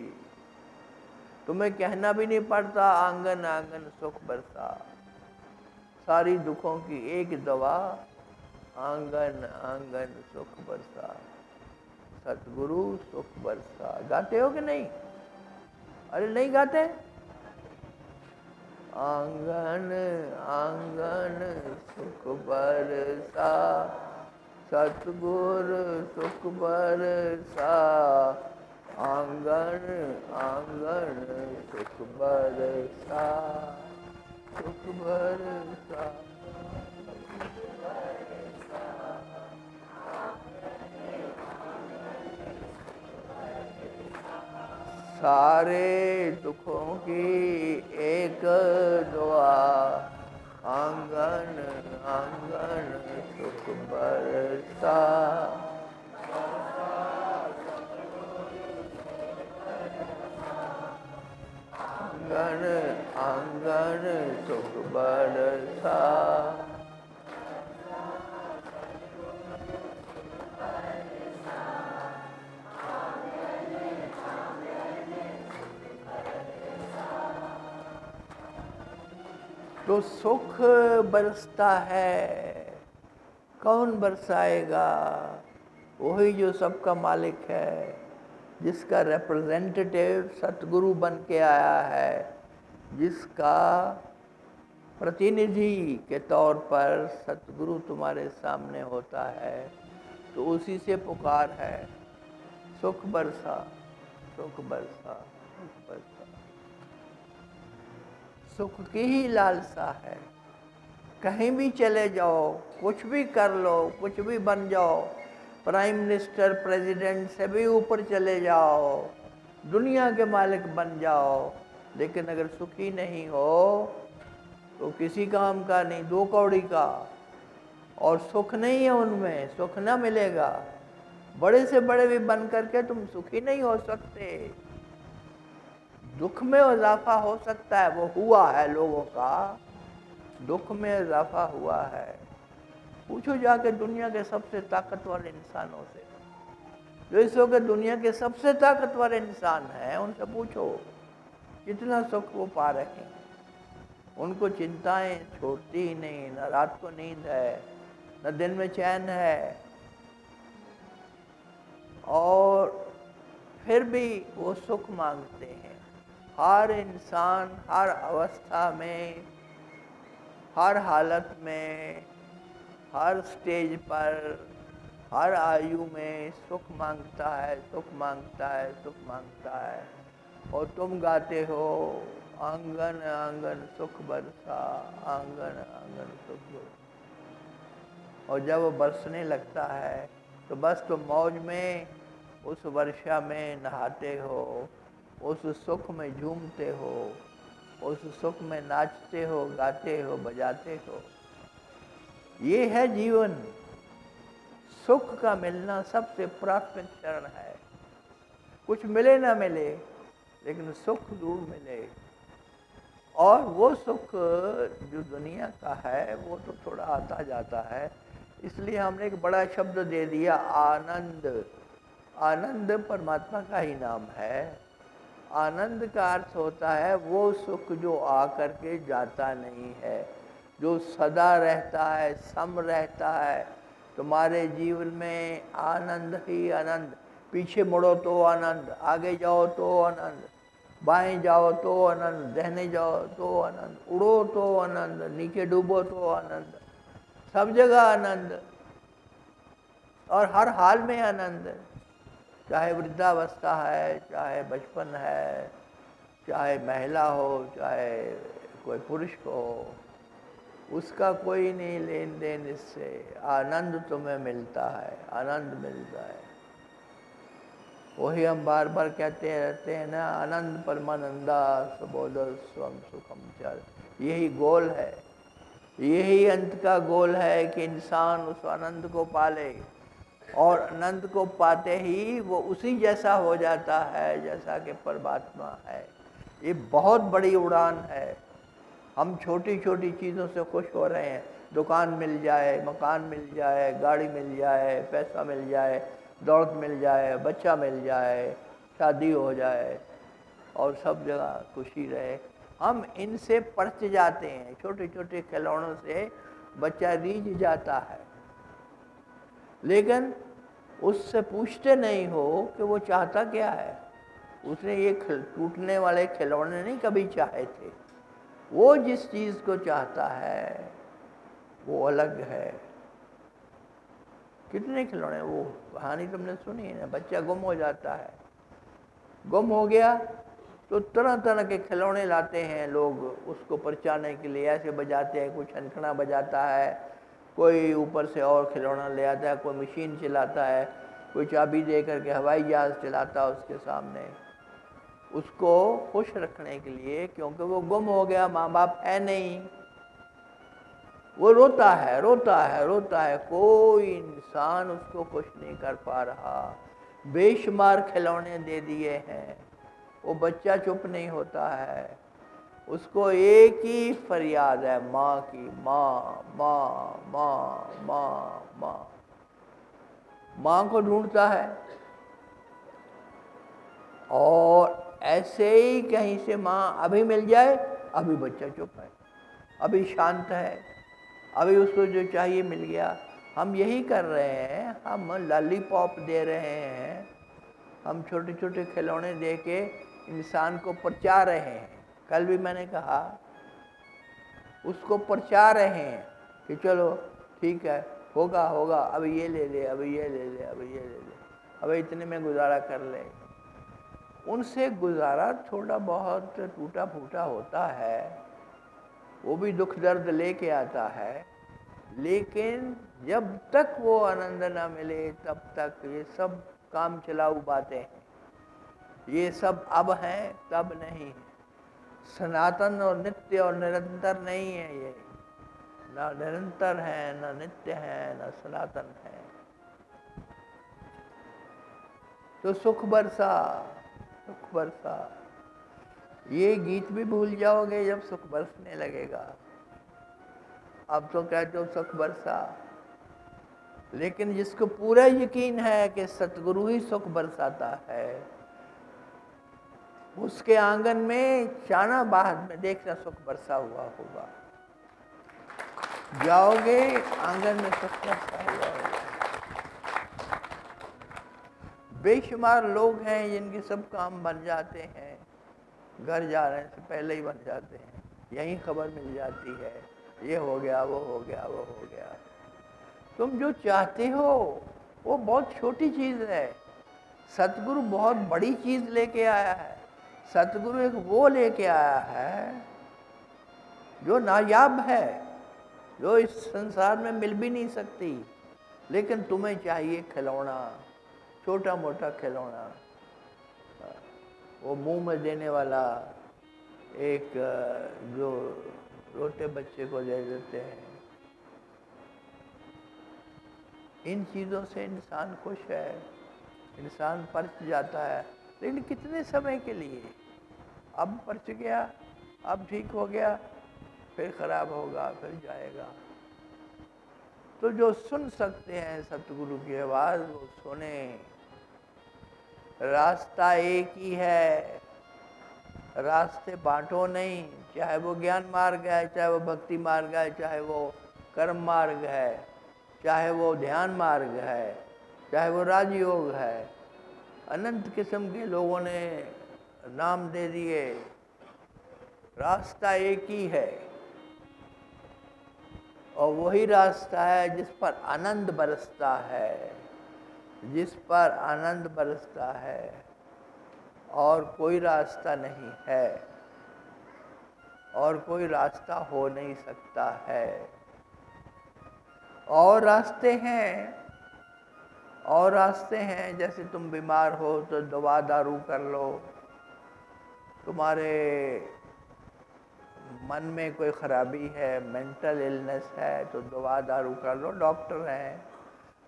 S1: तुम्हें कहना भी नहीं पड़ता आंगन आंगन सुख बरसा, सारी दुखों की एक दवा, आंगन आंगन सुख बरसा, सतगुरु सुख बरसा। गाते हो कि नहीं? अरे नहीं गाते? आंगन आंगन सुख बरसा, सतगुरु सुख बरसा, आंगन आंगन सुख बरसा, सुख बरसा। सारे दुखों की एक दुआ, आंगन आंगन सुख बरसा। आंगन आंगन सुख बरसा। तो सुख बरसता है, कौन बरसाएगा? वही जो सबका मालिक है, जिसका रिप्रेजेंटेटिव सतगुरु बन के आया है, जिसका प्रतिनिधि के तौर पर सतगुरु तुम्हारे सामने होता है, तो उसी से पुकार है, सुख बरसा, सुख बरसा, सुख बरसा। सुख की ही लालसा है। कहीं भी चले जाओ, कुछ भी कर लो, कुछ भी बन जाओ, प्राइम मिनिस्टर, प्रेसिडेंट से भी ऊपर चले जाओ, दुनिया के मालिक बन जाओ, लेकिन अगर सुखी नहीं हो तो किसी काम का नहीं, दो कौड़ी का। और सुख नहीं है उनमें, सुख ना मिलेगा। बड़े से बड़े भी बन करके तुम सुखी नहीं हो सकते। दुख में इजाफा हो सकता है, वो हुआ है लोगों का, दुख में इजाफा हुआ है। पूछो जाके दुनिया के सबसे ताकतवर इंसानों से, जो इस वक्त दुनिया के सबसे ताकतवर इंसान हैं, उनसे पूछो कितना सुख वो पा रहे हैं। उनको चिंताएं छोड़ती ही नहीं, न रात को नींद है, न दिन में चैन है, और फिर भी वो सुख मांगते हैं। हर इंसान हर अवस्था में, हर हालत में, हर स्टेज पर, हर आयु में सुख मांगता है, सुख मांगता है, सुख मांगता है। और तुम गाते हो, आंगन आंगन सुख बरसा, आंगन आंगन सुख बरसा। और जब वो बरसने लगता है तो बस तुम मौज में उस वर्षा में नहाते हो, उस सुख में झूमते हो, उस सुख में नाचते हो, गाते हो, बजाते हो। ये है जीवन। सुख का मिलना सबसे प्राथमिक चरण है। कुछ मिले ना मिले, लेकिन सुख जरूर मिले। और वो सुख जो दुनिया का है वो तो थोड़ा आता जाता है, इसलिए हमने एक बड़ा शब्द दे दिया, आनंद। आनंद परमात्मा का ही नाम है। आनंद का अर्थ होता है वो सुख जो आकर के जाता नहीं है, जो सदा रहता है, सम रहता है। तुम्हारे जीवन में आनंद ही आनंद। पीछे मुड़ो तो आनंद, आगे जाओ तो आनंद, बाएं जाओ तो आनंद, दाहिने जाओ तो आनंद, उड़ो तो आनंद, नीचे डूबो तो आनंद, सब जगह आनंद और हर हाल में आनंद। चाहे वृद्धावस्था है, चाहे बचपन है, चाहे महिला हो, चाहे कोई पुरुष हो, उसका कोई नहीं लेन देन इससे। आनंद तुम्हें मिलता है, आनंद मिलता है। वही हम बार बार कहते रहते हैं ना, आनंद परमानंदा सुबोध स्वम सुखम चर। यही गोल है, यही अंत का गोल है कि इंसान उस आनंद को पाले, और आनंद को पाते ही वो उसी जैसा हो जाता है जैसा कि परमात्मा है। ये बहुत बड़ी उड़ान है। हम छोटी छोटी चीज़ों से खुश हो रहे हैं, दुकान मिल जाए, मकान मिल जाए, गाड़ी मिल जाए, पैसा मिल जाए, दौलत मिल जाए, बच्चा मिल जाए, शादी हो जाए और सब जगह खुशी रहे। हम इनसे परच जाते हैं, छोटे छोटे खिलौनों से बच्चा रीझ जाता है, लेकिन उससे पूछते नहीं हो कि वो चाहता क्या है। उसने ये टूटने वाले खिलौने नहीं कभी चाहे थे। वो जिस चीज़ को चाहता है वो अलग है। कितने खिलौने, वो कहानी तुमने सुनी है ना, बच्चा गुम हो जाता है, गुम हो गया तो तरह तरह के खिलौने लाते हैं लोग उसको परचाने के लिए। ऐसे बजाते हैं, कोई छनछना बजाता है, कोई ऊपर से और खिलौना ले आता है, कोई मशीन चलाता है, कोई चाबी दे करके हवाई जहाज़ चलाता है उसके सामने, उसको खुश रखने के लिए, क्योंकि वो गुम हो गया, माँ बाप है नहीं। वो रोता है, रोता है, रोता है, कोई इंसान उसको खुश नहीं कर पा रहा। बेशुमार खिलौने दे दिए हैं, वो बच्चा चुप नहीं होता है। उसको एक ही फरियाद है, माँ की, माँ माँ माँ माँ माँ। माँ को ढूंढता है, और ऐसे ही कहीं से माँ अभी मिल जाए, अभी बच्चा चुप है, अभी शांत है, अभी उसको जो चाहिए मिल गया, हम यही कर रहे हैं, हम लॉलीपॉप दे रहे हैं, हम छोटे छोटे खिलौने दे के इंसान को परचा रहे हैं। कल भी मैंने कहा उसको परचा रहे हैं कि चलो ठीक है, होगा होगा, अब ये ले ले, अब ये ले ले, अब ये ले ले, अब इतने में गुजारा कर ले। उनसे गुजारा थोड़ा बहुत टूटा फूटा होता है, वो भी दुख दर्द लेके आता है, लेकिन जब तक वो आनंद ना मिले तब तक ये सब काम चलाऊ बातें हैं। ये सब अब हैं तब नहीं है, सनातन और नित्य और निरंतर नहीं है। ये ना निरंतर है, ना नित्य है, ना सनातन है। तो सुख बरसा, सुख बरसा, ये गीत भी भूल जाओगे जब सुख बरसने लगेगा। अब तो कहते हो सुख बरसा, लेकिन जिसको पूरा यकीन है कि सतगुरु ही सुख बरसाता है, उसके आंगन में चाना बाद में देखना सुख बरसा हुआ होगा। जाओगे आंगन में सुख बरसा हुआ होगा। बेशुमार लोग हैं जिनके सब काम बन जाते हैं, घर जा रहे से पहले ही बन जाते हैं, यही खबर मिल जाती है, ये हो गया, वो हो गया, वो हो गया। तुम जो चाहते हो वो बहुत छोटी चीज है, सतगुरु बहुत बड़ी चीज लेके आया है। सतगुरु एक वो लेके आया है जो नायाब है, जो इस संसार में मिल भी नहीं सकती, लेकिन तुम्हें चाहिए खिलौना, छोटा मोटा खिलौना, वो मुंह में देने वाला एक जो रोते बच्चे को दे देते हैं। इन चीज़ों से इंसान खुश है, इंसान परच जाता है, लेकिन कितने समय के लिए? अब परच गया, अब ठीक हो गया, फिर खराब होगा, फिर जाएगा। तो जो सुन सकते हैं सतगुरु की आवाज़ वो सुने। रास्ता एक ही है, रास्ते बांटो नहीं, चाहे वो ज्ञान मार्ग है, चाहे वो भक्ति मार्ग है, चाहे वो कर्म मार्ग है, चाहे वो ध्यान मार्ग है, चाहे वो राजयोग है। अनंत किस्म के लोगों ने नाम दे दिए, रास्ता एक ही है और वही रास्ता है जिस पर आनंद बरसता है, जिस पर आनंद बरसता है, और कोई रास्ता नहीं है और कोई रास्ता हो नहीं सकता है। और रास्ते हैं, और रास्ते हैं, जैसे तुम बीमार हो तो दवा दारू कर लो, तुम्हारे मन में कोई खराबी है, मेंटल इलनेस है तो दवा दारू कर लो, डॉक्टर हैं,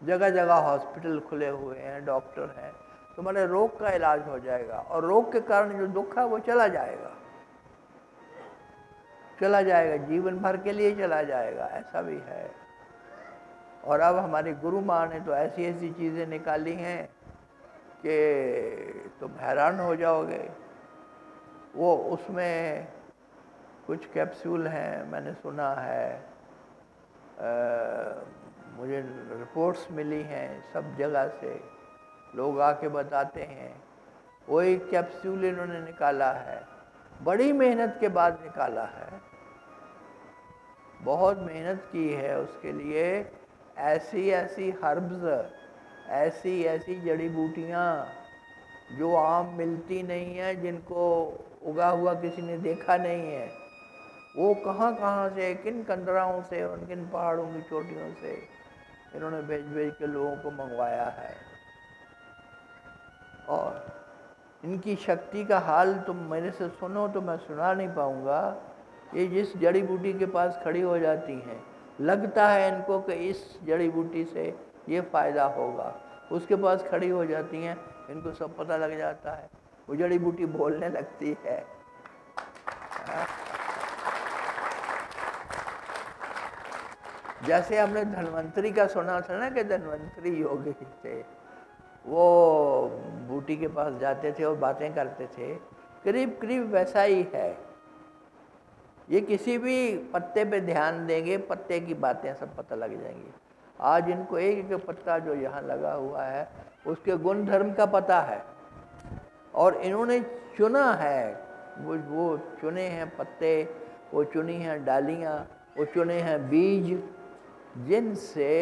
S1: जगह जगह हॉस्पिटल खुले हुए हैं, डॉक्टर हैं, तुम्हारे रोग का इलाज हो जाएगा और रोग के कारण जो दुख है वो चला जाएगा, चला जाएगा, जीवन भर के लिए चला जाएगा, ऐसा भी है। और अब हमारी गुरु माँ ने तो ऐसी ऐसी चीज़ें निकाली हैं कि तुम हैरान हो जाओगे। वो उसमें कुछ कैप्सूल हैं, मैंने सुना है, मुझे रिपोर्ट्स मिली हैं सब जगह से, लोग आके बताते हैं। वो एक कैप्सूल इन्होंने निकाला है, बड़ी मेहनत के बाद निकाला है, बहुत मेहनत की है उसके लिए। ऐसी ऐसी हर्ब्स, ऐसी ऐसी जड़ी बूटियाँ जो आम मिलती नहीं है, जिनको उगा हुआ किसी ने देखा नहीं है, वो कहाँ कहाँ से, किन कंदराओं से और किन पहाड़ों की चोटियों से इन्होंने भेज भेज के लोगों को मंगवाया है। और इनकी शक्ति का हाल तुम मेरे से सुनो तो मैं सुना नहीं पाऊँगा। ये जिस जड़ी बूटी के पास खड़ी हो जाती हैं, लगता है इनको कि इस जड़ी बूटी से ये फ़ायदा होगा, उसके पास खड़ी हो जाती हैं, इनको सब पता लग जाता है, वो जड़ी बूटी बोलने लगती है। जैसे हमने धन्वंतरी का सुना था ना कि धन्वंतरी योगी थे, वो बूटी के पास जाते थे और बातें करते थे, करीब करीब वैसा ही है। ये किसी भी पत्ते पे ध्यान देंगे, पत्ते की बातें सब पता लग जाएंगी। आज इनको एक एक पत्ता जो यहाँ लगा हुआ है उसके गुण धर्म का पता है, और इन्होंने चुना है, वो चुने हैं पत्ते, वो चुनी हैं डालियाँ, वो चुने हैं बीज, जिनसे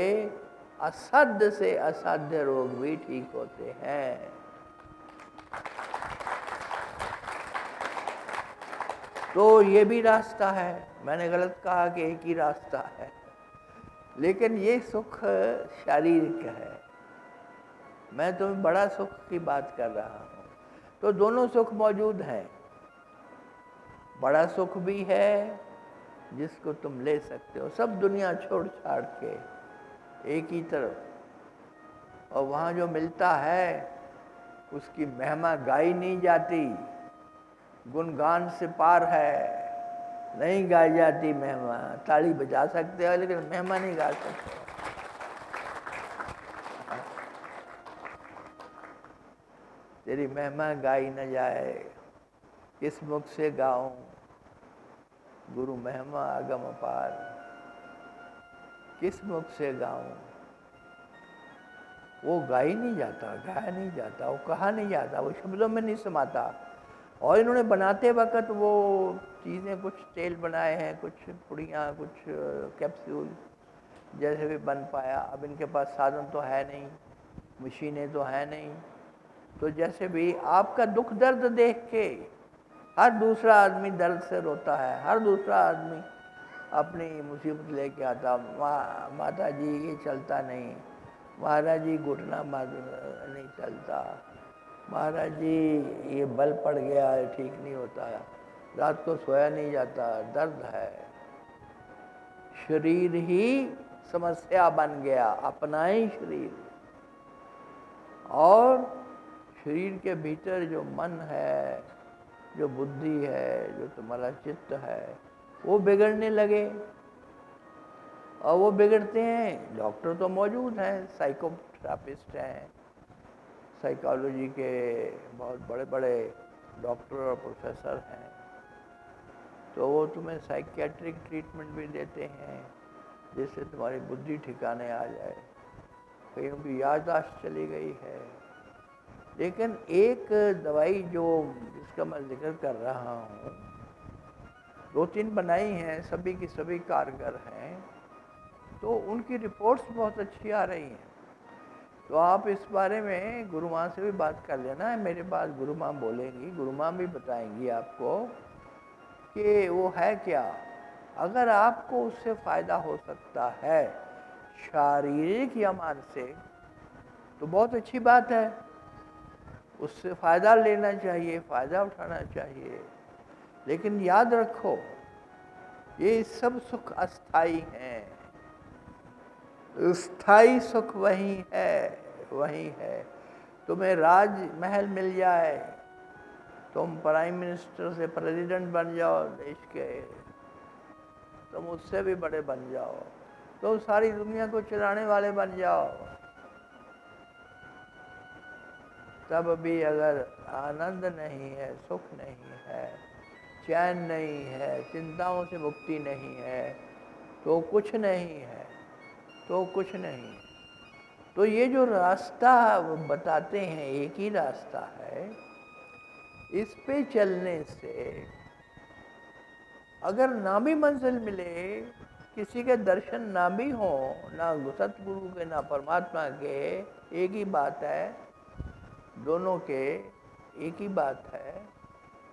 S1: असाध्य से असाध्य रोग भी ठीक होते हैं। तो ये भी रास्ता है, मैंने गलत कहा कि एक ही रास्ता है, लेकिन ये सुख शारीरिक है, मैं तो बड़ा सुख की बात कर रहा हूँ। तो दोनों सुख मौजूद हैं, बड़ा सुख भी है जिसको तुम ले सकते हो सब दुनिया छोड़ छाड़ के एक ही तरफ, और वहाँ जो मिलता है उसकी महिमा गाई नहीं जाती, गुणगान से पार है, नहीं गाई जाती महिमा। ताली बजा सकते हो लेकिन महिमा नहीं गा सकते। तेरी महिमा गाई न जाए, किस मुख से गाऊं, गुरु महिमा आगम अपार, किस मुख से गाऊं। वो गाई नहीं जाता, गाया नहीं जाता, वो कहा नहीं जाता, वो शब्दों में नहीं समाता। और इन्होंने बनाते वक्त वो चीज़ें, कुछ तेल बनाए हैं, कुछ पुड़ियाँ, कुछ कैप्सूल, जैसे भी बन पाया। अब इनके पास साधन तो है नहीं, मशीनें तो है नहीं, तो जैसे भी आपका दुख दर्द देख के हर दूसरा आदमी दर्द से रोता है, हर दूसरा आदमी अपनी मुसीबत लेके आता। माता जी ये चलता नहीं, महाराज जी घुटना नहीं चलता, महाराज जी ये बल पड़ गया है, ठीक नहीं होता, रात को सोया नहीं जाता, दर्द है। शरीर ही समस्या बन गया, अपना ही शरीर। और शरीर के भीतर जो मन है, जो बुद्धि है, जो तुम्हारा चित्त है, वो बिगड़ने लगे। और वो बिगड़ते हैं, डॉक्टर तो मौजूद हैं, साइकोथेरापिस्ट हैं, साइकोलॉजी के बहुत बड़े बड़े डॉक्टर और प्रोफेसर हैं, तो वो तुम्हें साइकियाट्रिक ट्रीटमेंट भी देते हैं जिससे तुम्हारी बुद्धि ठिकाने आ जाए, कहीं की याददाश्त चली गई है। लेकिन एक दवाई जो जिसका मैं जिक्र कर रहा हूँ, 2-3 बनाई हैं, सभी की सभी कारगर हैं, तो उनकी रिपोर्ट्स बहुत अच्छी आ रही हैं। तो आप इस बारे में गुरु माँ से भी बात कर लेना है, मेरे पास गुरु माँ बोलेंगी, गुरु माँ भी बताएंगी आपको कि वो है क्या। अगर आपको उससे फ़ायदा हो सकता है शारीरिक या मानसिक, तो बहुत अच्छी बात है, उससे फ़ायदा लेना चाहिए, फ़ायदा उठाना चाहिए। लेकिन याद रखो, ये सब सुख अस्थाई हैं, स्थाई सुख वही है। तुम्हें राजमहल मिल जाए, तुम प्राइम मिनिस्टर से प्रेसिडेंट बन जाओ देश के, तुम उससे भी बड़े बन जाओ, तो सारी दुनिया को चलाने वाले बन जाओ, तब भी अगर आनंद नहीं है, सुख नहीं है, चैन नहीं है, चिंताओं से मुक्ति नहीं है, तो कुछ नहीं है, तो कुछ नहीं। तो ये जो रास्ता वो बताते हैं एक ही रास्ता है, इस पे चलने से अगर ना भी मंजिल मिले, किसी के दर्शन ना भी हो, ना सतगुरु के ना परमात्मा के, एक ही बात है, दोनों के एक ही बात है,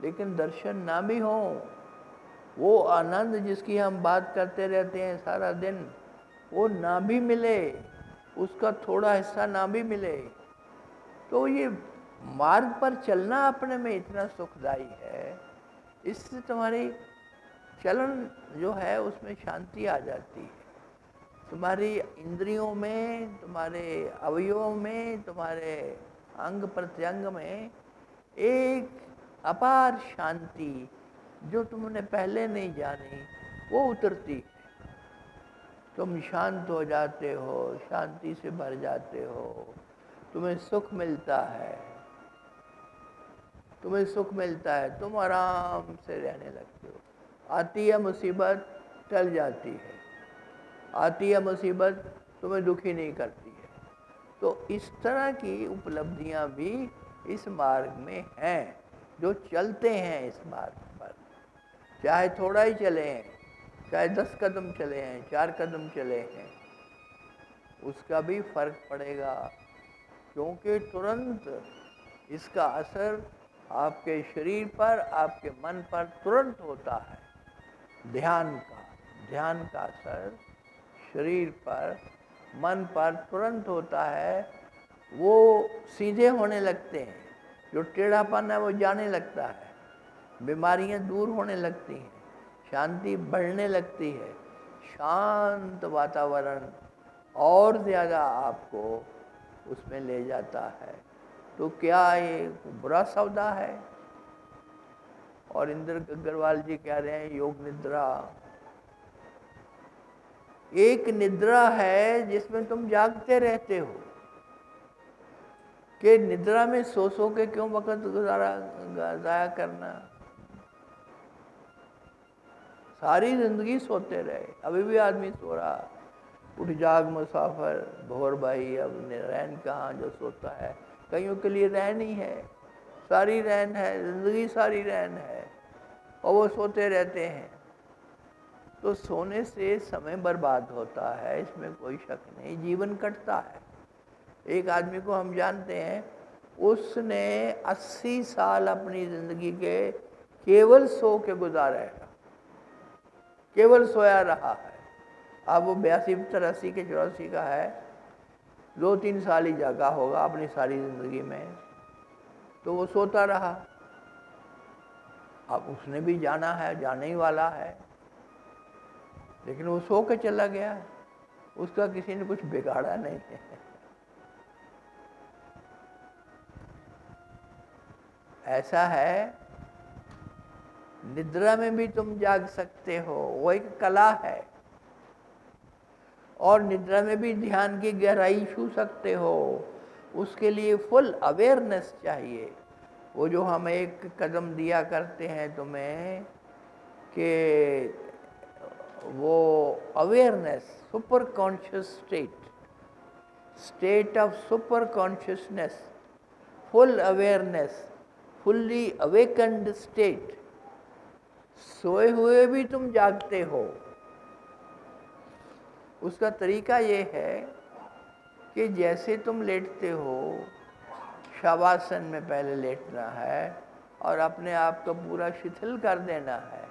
S1: लेकिन दर्शन ना भी हो, वो आनंद जिसकी हम बात करते रहते हैं सारा दिन, वो ना भी मिले, उसका थोड़ा हिस्सा ना भी मिले, तो ये मार्ग पर चलना अपने में इतना सुखदायी है, इससे तुम्हारी चलन जो है उसमें शांति आ जाती है, तुम्हारी इंद्रियों में, तुम्हारे अवयवों में, तुम्हारे अंग प्रत्यंग में एक अपार शांति जो तुमने पहले नहीं जानी वो उतरती है। तुम शांत हो जाते हो, शांति से भर जाते हो, तुम्हें सुख मिलता है, तुम्हें सुख मिलता है, तुम आराम से रहने लगते हो। आती है मुसीबत, टल जाती है, आती है मुसीबत, तुम्हें दुखी नहीं करती है। तो इस तरह की उपलब्धियां भी इस मार्ग में हैं, जो चलते हैं इस मार्ग पर, चाहे थोड़ा ही चले हैं, चाहे 10 कदम चले हैं, 4 कदम चले हैं, उसका भी फर्क पड़ेगा, क्योंकि तुरंत इसका असर आपके शरीर पर, आपके मन पर तुरंत होता है। ध्यान का असर शरीर पर, मन पर तुरंत होता है। वो सीधे होने लगते हैं, जो टेढ़ापन है वो जाने लगता है, बीमारियां दूर होने लगती हैं, शांति बढ़ने लगती है, शांत वातावरण और ज़्यादा आपको उसमें ले जाता है। तो क्या ये बुरा सौदा है? और इंद्र अग्रवाल जी कह रहे हैं योग निद्रा एक निद्रा है जिसमें तुम जागते रहते हो, कि निद्रा में सो के क्यों वक्त जाया करना। सारी जिंदगी सोते रहे, अभी भी आदमी सो रहा, उठ जाग मुसाफर भोर भाई, अब रैन कहाँ जो सोता है। कईयों के लिए रैन ही है, सारी रैन है, जिंदगी सारी रैन है, और वो सोते रहते हैं। तो सोने से समय बर्बाद होता है, इसमें कोई शक नहीं, जीवन कटता है। एक आदमी को हम जानते हैं, उसने 80 साल अपनी जिंदगी के केवल सो के गुजारे हैं, केवल सोया रहा है। अब वो 82, 83 के 84 का है, 2-3 साल ही जागा होगा अपनी सारी जिंदगी में, तो वो सोता रहा। अब उसने भी जाना है, जाने ही वाला है, लेकिन वो सो के चला गया, उसका किसी ने कुछ बिगाड़ा नहीं है। ऐसा है, निद्रा में भी तुम जाग सकते हो, वो एक कला है। और निद्रा में भी ध्यान की गहराई छू सकते हो, उसके लिए फुल अवेयरनेस चाहिए। वो जो हम एक कदम दिया करते हैं तुम्हें, कि वो awareness, super conscious state of super consciousness, full awareness, fully awakened state, सोए हुए भी तुम जागते हो। उसका तरीका ये है कि जैसे तुम लेटते हो, शवासन में पहले लेटना है और अपने आप को पूरा शिथिल कर देना है,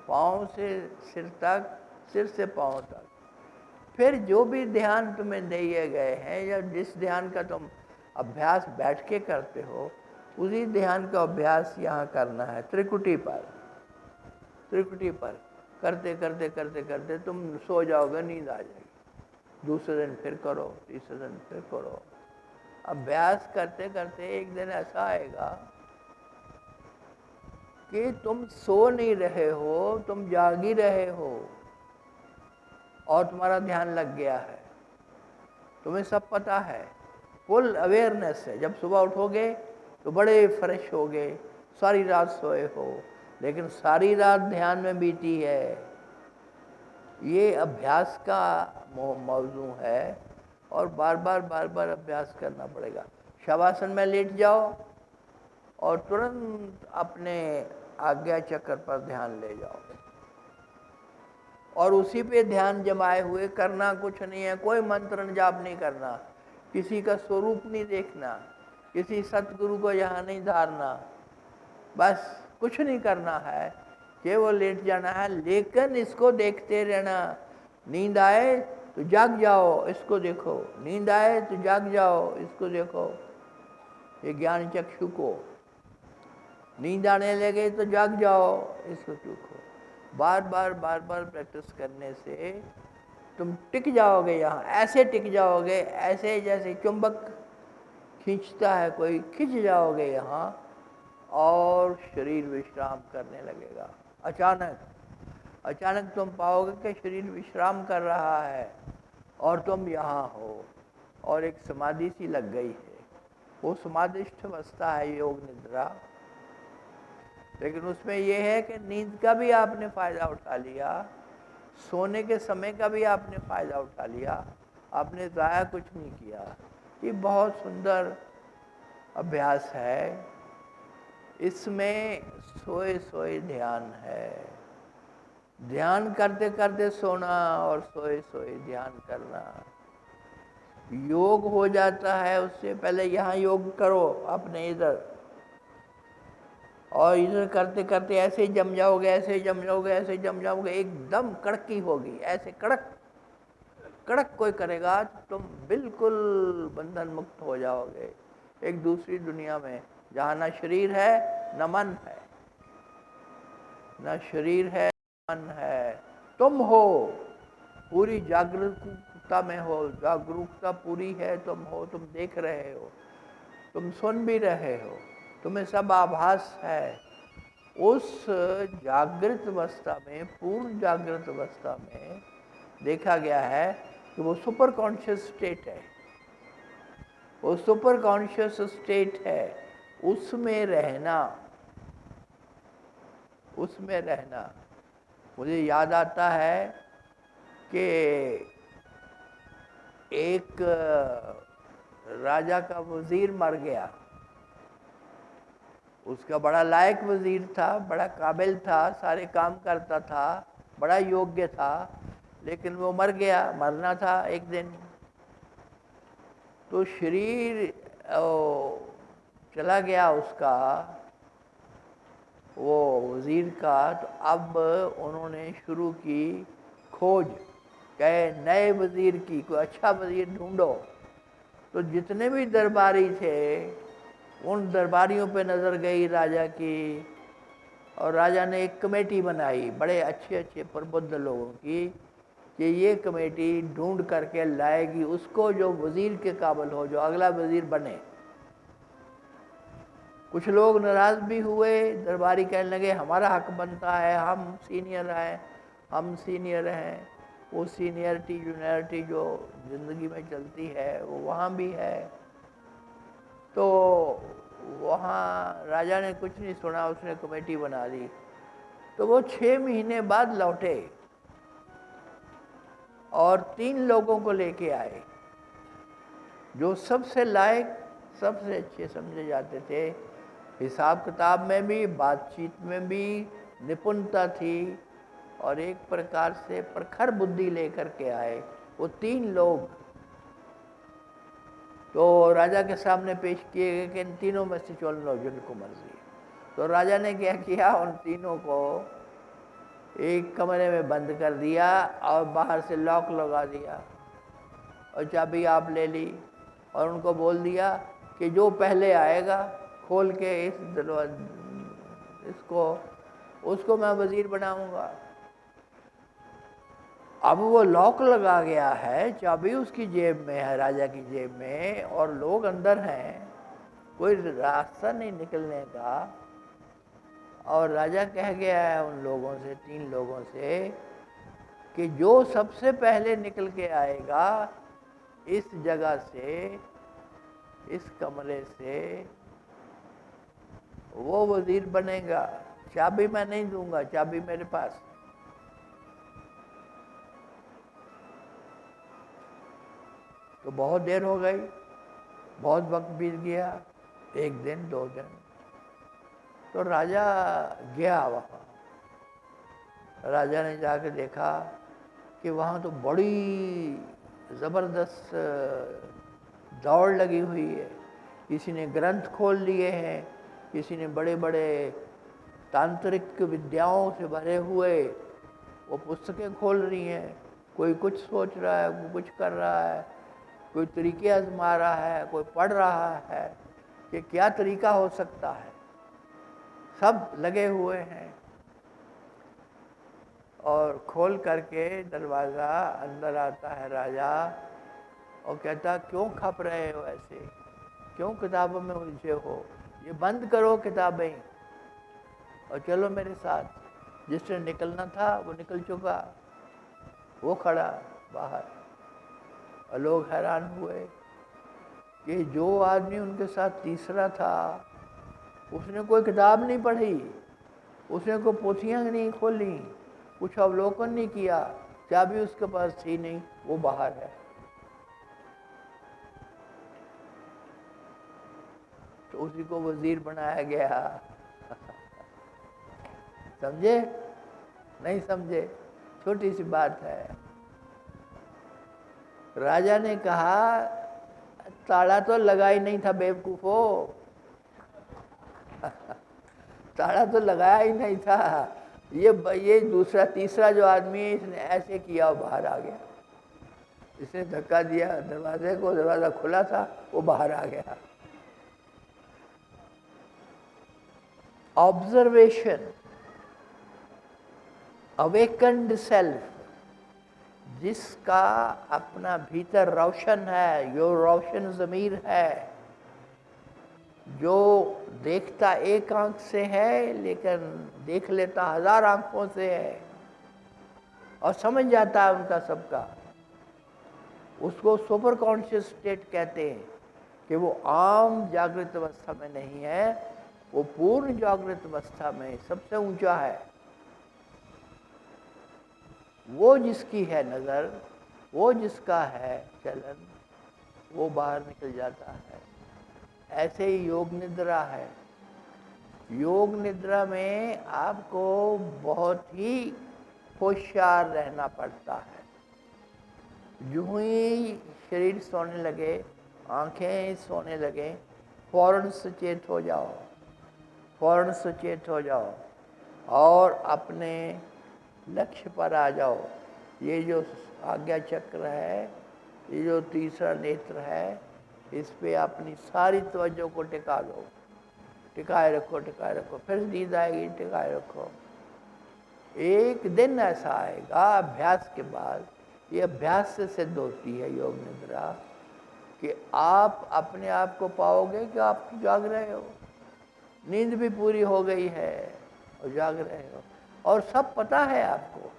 S1: पाँव से सिर तक, सिर से पाँव तक। फिर जो भी ध्यान तुम्हें दिए गए हैं, या जिस ध्यान का तुम अभ्यास बैठ के करते हो, उसी ध्यान का अभ्यास यहाँ करना है, त्रिकुटी पर। त्रिकुटी पर करते करते करते करते तुम सो जाओगे, नींद आ जाएगी। दूसरे दिन फिर करो, तीसरे दिन फिर करो। अभ्यास करते करते एक दिन ऐसा आएगा कि तुम सो नहीं रहे हो, तुम जाग ही रहे हो, और तुम्हारा ध्यान लग गया है, तुम्हें सब पता है, फुल अवेयरनेस है। जब सुबह उठोगे तो बड़े फ्रेश होगे, सारी रात सोए हो, लेकिन सारी रात ध्यान में बीती है। ये अभ्यास का मौजू है, और बार बार अभ्यास करना पड़ेगा। शवासन में लेट जाओ और तुरंत अपने आज्ञा चक्र पर ध्यान ले जाओ, और उसी पे ध्यान जमाए हुए, करना कुछ नहीं है, कोई मंत्र जाप नहीं करना, किसी का स्वरूप नहीं देखना, किसी सतगुरु को यहाँ नहीं धारना, बस कुछ नहीं करना है, केवल लेट जाना है। लेकिन इसको देखते रहना, नींद आए तो जाग जाओ, इसको देखो, नींद आए तो जाग जाओ, इसको देखो। ये ज्ञान चक्षु को, नींद आने लगे तो जाग जाओ, इसको देखो। बार बार प्रैक्टिस करने से तुम टिक जाओगे यहाँ, ऐसे टिक जाओगे, ऐसे जैसे चुंबक खींचता है कोई, खींच जाओगे यहाँ, और शरीर विश्राम करने लगेगा। अचानक तुम पाओगे कि शरीर विश्राम कर रहा है और तुम यहाँ हो, और एक समाधि सी लग गई है। वो समाधिस्थ अवस्था है योग निद्रा। लेकिन उसमें यह है कि नींद का भी आपने फायदा उठा लिया, सोने के समय का भी आपने फायदा उठा लिया, आपने ज़ाया कुछ नहीं किया। ये बहुत सुंदर अभ्यास है। इसमें सोए सोए ध्यान है। ध्यान करते करते सोना और सोए सोए ध्यान करना। योग हो जाता है, उससे पहले यहाँ योग करो अपने इधर, और इधर करते करते ऐसे जम जाओगे, ऐसे जम जाओगे, ऐसे जम जाओगे, एकदम कड़की होगी। ऐसे कड़क कड़क कोई करेगा तो तुम बिल्कुल बंधन मुक्त हो जाओगे, एक दूसरी दुनिया में, जहाँ न शरीर है न मन है, न शरीर है मन है। तुम हो, पूरी जागरूकता में हो, जागरूकता पूरी है, तुम हो, तुम देख रहे हो, तुम सुन भी रहे हो, तुम्हें सब आभास है। उस जागृत अवस्था में, पूर्ण जागृत अवस्था में देखा गया है कि वो सुपर कॉन्शियस स्टेट है। वो सुपर कॉन्शियस स्टेट है, उसमें रहना, उसमें रहना। मुझे याद आता है कि एक राजा का वजीर मर गया। उसका बड़ा लायक वजीर था, बड़ा काबिल था, सारे काम करता था, बड़ा योग्य था, लेकिन वो मर गया, मरना था एक दिन। तो शरीर चला गया उसका, वो वजीर का। तो अब उन्होंने शुरू की खोज, कहे नए वजीर की, कोई अच्छा वजीर ढूंढो। तो जितने भी दरबारी थे, उन दरबारियों पे नज़र गई राजा की, और राजा ने एक कमेटी बनाई बड़े अच्छे अच्छे प्रबुद्ध लोगों की, कि ये कमेटी ढूंढ करके लाएगी उसको जो वजीर के काबिल हो, जो अगला वजीर बने। कुछ लोग नाराज़ भी हुए, दरबारी कहने लगे हमारा हक बनता है, हम सीनियर हैं, हम सीनियर हैं। वो सीनियरिटी जूनियरिटी जो ज़िंदगी में चलती है वो वहाँ भी है। तो वहाँ राजा ने कुछ नहीं सुना, उसने कमेटी बना दी। तो वो 6 महीने बाद लौटे और 3 लोगों को लेके आए जो सबसे लायक, सबसे अच्छे समझे जाते थे। हिसाब किताब में भी, बातचीत में भी निपुणता थी, और एक प्रकार से प्रखर बुद्धि लेकर के आए वो 3 लोग। तो राजा के सामने पेश किए गए कि इन तीनों में से चुन लो जिनको मर्जी। तो राजा ने क्या किया, उन तीनों को एक कमरे में बंद कर दिया और बाहर से लॉक लगा दिया, और चाबी आप ले ली, और उनको बोल दिया कि जो पहले आएगा खोल के इसको, उसको मैं वजीर बनाऊंगा। अब वो लॉक लगा गया है, चाबी उसकी जेब में है, राजा की जेब में, और लोग अंदर हैं, कोई रास्ता नहीं निकलने का। और राजा कह गया है उन लोगों से, 3 लोगों से, कि जो सबसे पहले निकल के आएगा इस जगह से, इस कमरे से, वो वजीर बनेगा। चाबी मैं नहीं दूंगा, चाबी मेरे पास। तो बहुत देर हो गई, बहुत वक्त बीत गया, 1 दिन 2 दिन। तो राजा गया वहाँ। राजा ने जाके देखा कि वहाँ तो बड़ी ज़बरदस्त दौड़ लगी हुई है। किसी ने ग्रंथ खोल लिए हैं, किसी ने बड़े बड़े तांत्रिक विद्याओं से भरे हुए वो पुस्तकें खोल रही हैं। कोई कुछ सोच रहा है, कोई कुछ कर रहा है, कोई तरीके आजमा रहा है, कोई पढ़ रहा है कि क्या तरीका हो सकता है। सब लगे हुए हैं। और खोल करके दरवाज़ा, अंदर आता है राजा और कहता क्यों खप रहे हो ऐसे, क्यों किताबों में उलझे हो, ये बंद करो किताबें और चलो मेरे साथ। जिसने निकलना था वो निकल चुका, वो खड़ा बाहर। और लोग हैरान हुए कि जो आदमी उनके साथ तीसरा था उसने कोई किताब नहीं पढ़ी, उसने कोई पोथियाँ नहीं खोली, कुछ अवलोकन नहीं किया, चाबी उसके पास थी नहीं, वो बाहर है। उसी को वजीर बनाया गया। समझे? नहीं समझे? छोटी सी बात है। राजा ने कहा ताला तो लगा ही नहीं था बेवकूफो। ताला तो लगाया ही नहीं था। ये दूसरा तीसरा जो आदमी है इसने ऐसे किया और बाहर आ गया। इसने धक्का दिया दरवाजे को, दरवाजा खुला था, वो बाहर आ गया। ऑब्जर्वेशन, अवेकन्ड सेल्फ, जिसका अपना भीतर रोशन है, जो रोशन ज़मीर है, जो देखता एक आंख से है लेकिन देख लेता 1000 आंखों से है और समझ जाता है उनका सबका, उसको सुपर कॉन्शियस स्टेट कहते हैं। कि वो आम जागृत अवस्था में नहीं है, वो पूर्ण जागृत अवस्था में सबसे ऊंचा है। वो जिसकी है नज़र, वो जिसका है चलन, वो बाहर निकल जाता है। ऐसे ही योग निद्रा है। योग निद्रा में आपको बहुत ही होशियार रहना पड़ता है। यूं ही शरीर सोने लगे, आंखें सोने लगे, फौरन सचेत हो जाओ, फौरन सचेत हो जाओ और अपने लक्ष्य पर आ जाओ। ये जो आज्ञा चक्र है, ये जो तीसरा नेत्र है, इस पे अपनी सारी तवज्जो को टिका लो, टिकाए रखो, टिकाए रखो। फिर नींद आएगी, टिकाए रखो। एक दिन ऐसा आएगा अभ्यास के बाद, ये अभ्यास से सिद्ध होती है योग निद्रा, कि आप अपने आप को पाओगे कि आप जाग रहे हो, नींद भी पूरी हो गई है और जाग रहे हो और सब पता है आपको।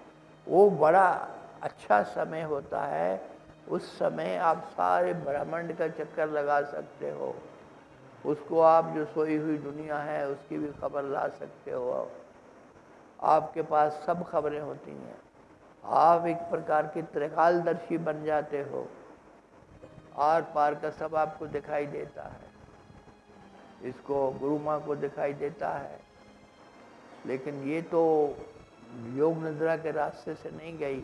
S1: वो बड़ा अच्छा समय होता है। उस समय आप सारे ब्रह्मांड का चक्कर लगा सकते हो। उसको आप जो सोई हुई दुनिया है उसकी भी खबर ला सकते हो। आपके पास सब खबरें होती हैं। आप एक प्रकार की त्रिकालदर्शी बन जाते हो। आर पार का सब आपको दिखाई देता है। इसको गुरु माँ को दिखाई देता है, लेकिन ये तो योग निद्रा के रास्ते से नहीं गई।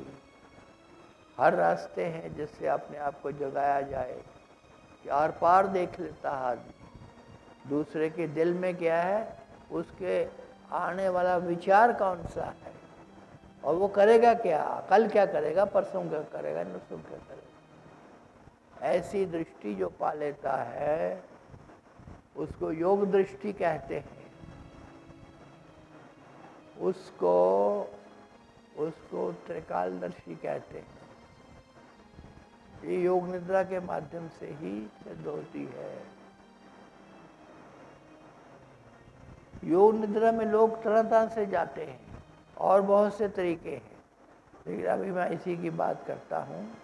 S1: हर रास्ते हैं जिससे अपने आप को जगाया जाए कि आर पार देख लेता आदमी। दूसरे के दिल में क्या है, उसके आने वाला विचार कौन सा है और वो करेगा क्या, कल क्या करेगा, परसों क्या करेगा, नरसों क्या करेगा। ऐसी दृष्टि जो पा लेता है उसको योग दृष्टि कहते हैं। उसको त्रिकालदर्शी कहते हैं। ये योग निद्रा के माध्यम से ही सिद्ध होती है। योग निद्रा में लोग तरह तरह से जाते हैं और बहुत से तरीके हैं, लेकिन अभी मैं इसी की बात करता हूँ।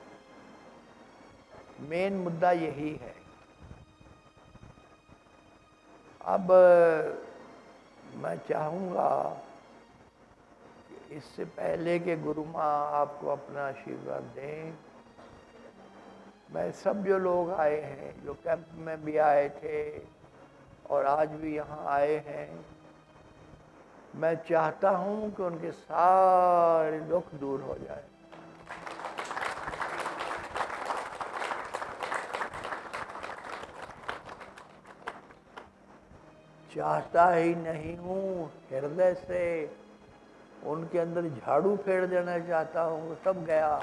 S1: मेन मुद्दा यही है। अब मैं चाहूँगा कि इससे पहले कि गुरु माँ आपको अपना आशीर्वाद दें, मैं सब जो लोग आए हैं, जो कैंप में भी आए थे और आज भी यहाँ आए हैं, मैं चाहता हूँ कि उनके सारे दुख दूर हो जाए। चाहता ही नहीं हूँ, हृदय से उनके अंदर झाड़ू फेर देना चाहता हूँ। सब गया,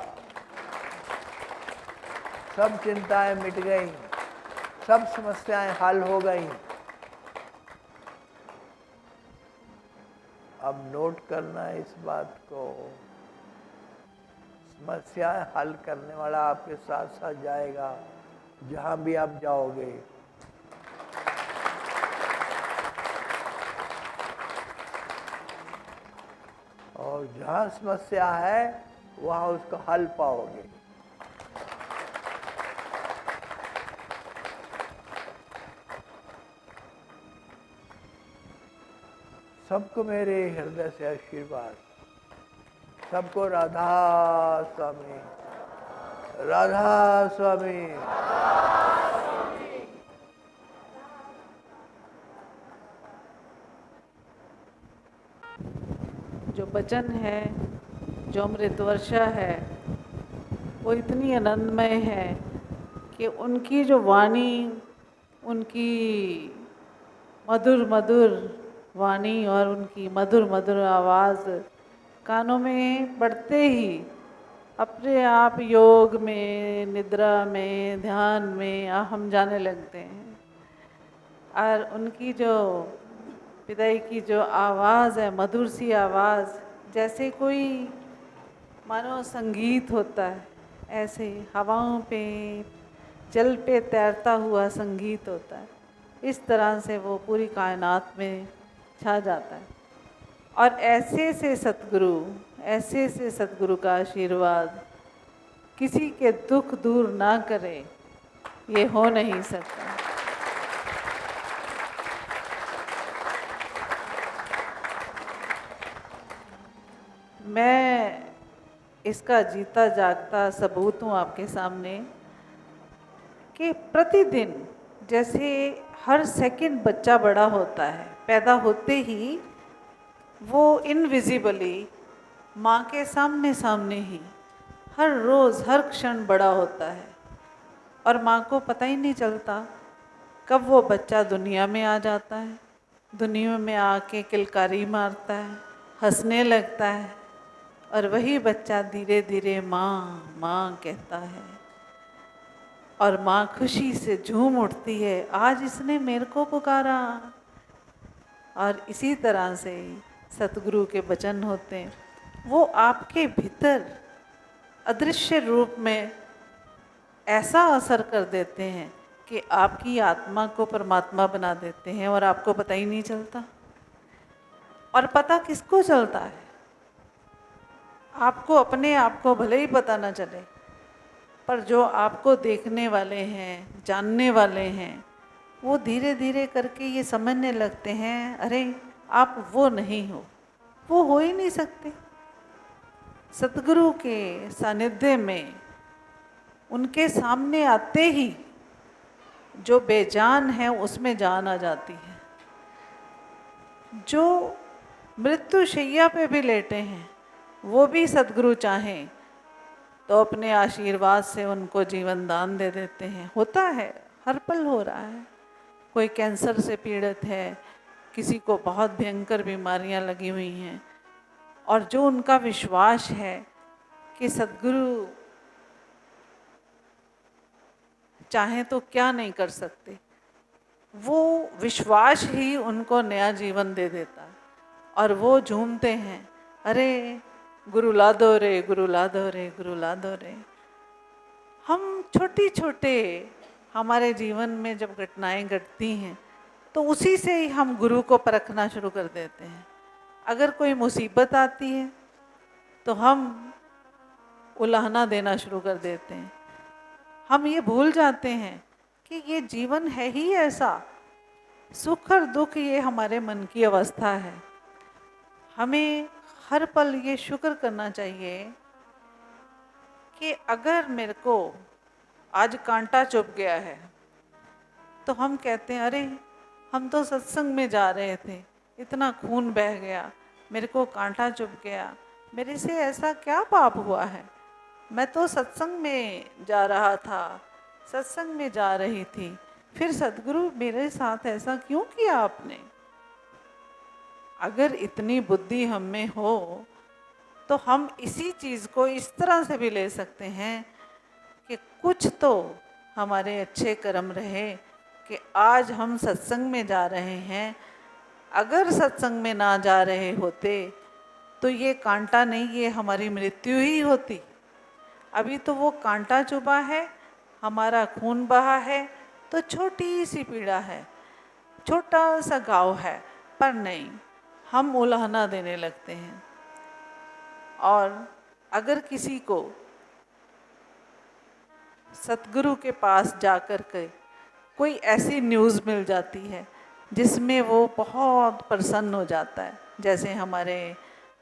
S1: सब चिंताएं मिट गई, सब समस्याएं हल हो गई। अब नोट करना है इस बात को, समस्याएं हल करने वाला आपके साथ साथ जाएगा जहां भी आप जाओगे। और जहां समस्या है वहां उसका हल पाओगे। सबको मेरे हृदय से आशीर्वाद। सबको राधा स्वामी, राधा स्वामी।
S2: वचन है, जो अमृत वर्षा है, वो इतनी आनंदमय है कि उनकी जो वाणी, उनकी मधुर मधुर वाणी और उनकी मधुर मधुर आवाज़ कानों में पड़ते ही अपने आप योग में, निद्रा में, ध्यान में हम जाने लगते हैं। और उनकी जो विदाई की जो आवाज़ है, मधुर सी आवाज़, जैसे कोई मानो संगीत होता है, ऐसे हवाओं पे, जल पे तैरता हुआ संगीत होता है। इस तरह से वो पूरी कायनात में छा जाता है। और ऐसे से सतगुरु का आशीर्वाद किसी के दुख दूर ना करे, ये हो नहीं सकता। मैं इसका जीता जागता सबूत हूँ आपके सामने कि प्रतिदिन जैसे हर सेकंड बच्चा बड़ा होता है, पैदा होते ही वो इनविजिबली माँ के सामने सामने ही हर रोज़ हर क्षण बड़ा होता है और माँ को पता ही नहीं चलता कब वो बच्चा दुनिया में आ जाता है। दुनिया में आके किलकारी मारता है, हंसने लगता है और वही बच्चा धीरे धीरे माँ माँ कहता है और माँ खुशी से झूम उठती है, आज इसने मेरे को पुकारा। और इसी तरह से सतगुरु के वचन होते हैं, वो आपके भीतर अदृश्य रूप में ऐसा असर कर देते हैं कि आपकी आत्मा को परमात्मा बना देते हैं और आपको पता ही नहीं चलता। और पता किसको चलता है? आपको अपने आप को भले ही पता ना चले, पर जो आपको देखने वाले हैं, जानने वाले हैं, वो धीरे धीरे करके ये समझने लगते हैं, अरे आप वो नहीं हो, वो हो ही नहीं सकते। सतगुरु के सानिध्य में उनके सामने आते ही जो बेजान है उसमें जान आ जाती है। जो मृत्यु शैया पे भी लेटे हैं, वो भी सतगुरु चाहें तो अपने आशीर्वाद से उनको जीवन दान दे देते हैं। होता है, हर पल हो रहा है। कोई कैंसर से पीड़ित है, किसी को बहुत भयंकर बीमारियां लगी हुई हैं, और जो उनका विश्वास है कि सतगुरु चाहें तो क्या नहीं कर सकते, वो विश्वास ही उनको नया जीवन दे देता है और वो झूमते हैं, अरे गुरु ला दो रे, गुरु ला दो रे, गुरु ला दो रे। हम छोटे छोटे हमारे जीवन में जब घटनाएं घटती हैं तो उसी से ही हम गुरु को परखना शुरू कर देते हैं। अगर कोई मुसीबत आती है तो हम उलाहना देना शुरू कर देते हैं। हम ये भूल जाते हैं कि ये जीवन है ही ऐसा, सुख और दुख ये हमारे मन की अवस्था है। हमें हर पल ये शुक्र करना चाहिए कि अगर मेरे को आज कांटा चुभ गया है तो हम कहते हैं, अरे हम तो सत्संग में जा रहे थे, इतना खून बह गया, मेरे को कांटा चुभ गया, मेरे से ऐसा क्या पाप हुआ है, मैं तो सत्संग में जा रहा था, सत्संग में जा रही थी, फिर सतगुरु मेरे साथ ऐसा क्यों किया आपने। अगर इतनी बुद्धि हम में हो तो हम इसी चीज़ को इस तरह से भी ले सकते हैं कि कुछ तो हमारे अच्छे कर्म रहे कि आज हम सत्संग में जा रहे हैं। अगर सत्संग में ना जा रहे होते तो ये कांटा नहीं, ये हमारी मृत्यु ही होती। अभी तो वो कांटा चुभा है, हमारा खून बहा है, तो छोटी सी पीड़ा है, छोटा सा घाव है, पर नहीं, हम उलाहना देने लगते हैं। और अगर किसी को सतगुरु के पास जाकर के कोई ऐसी न्यूज़ मिल जाती है जिसमें वो बहुत प्रसन्न हो जाता है, जैसे हमारे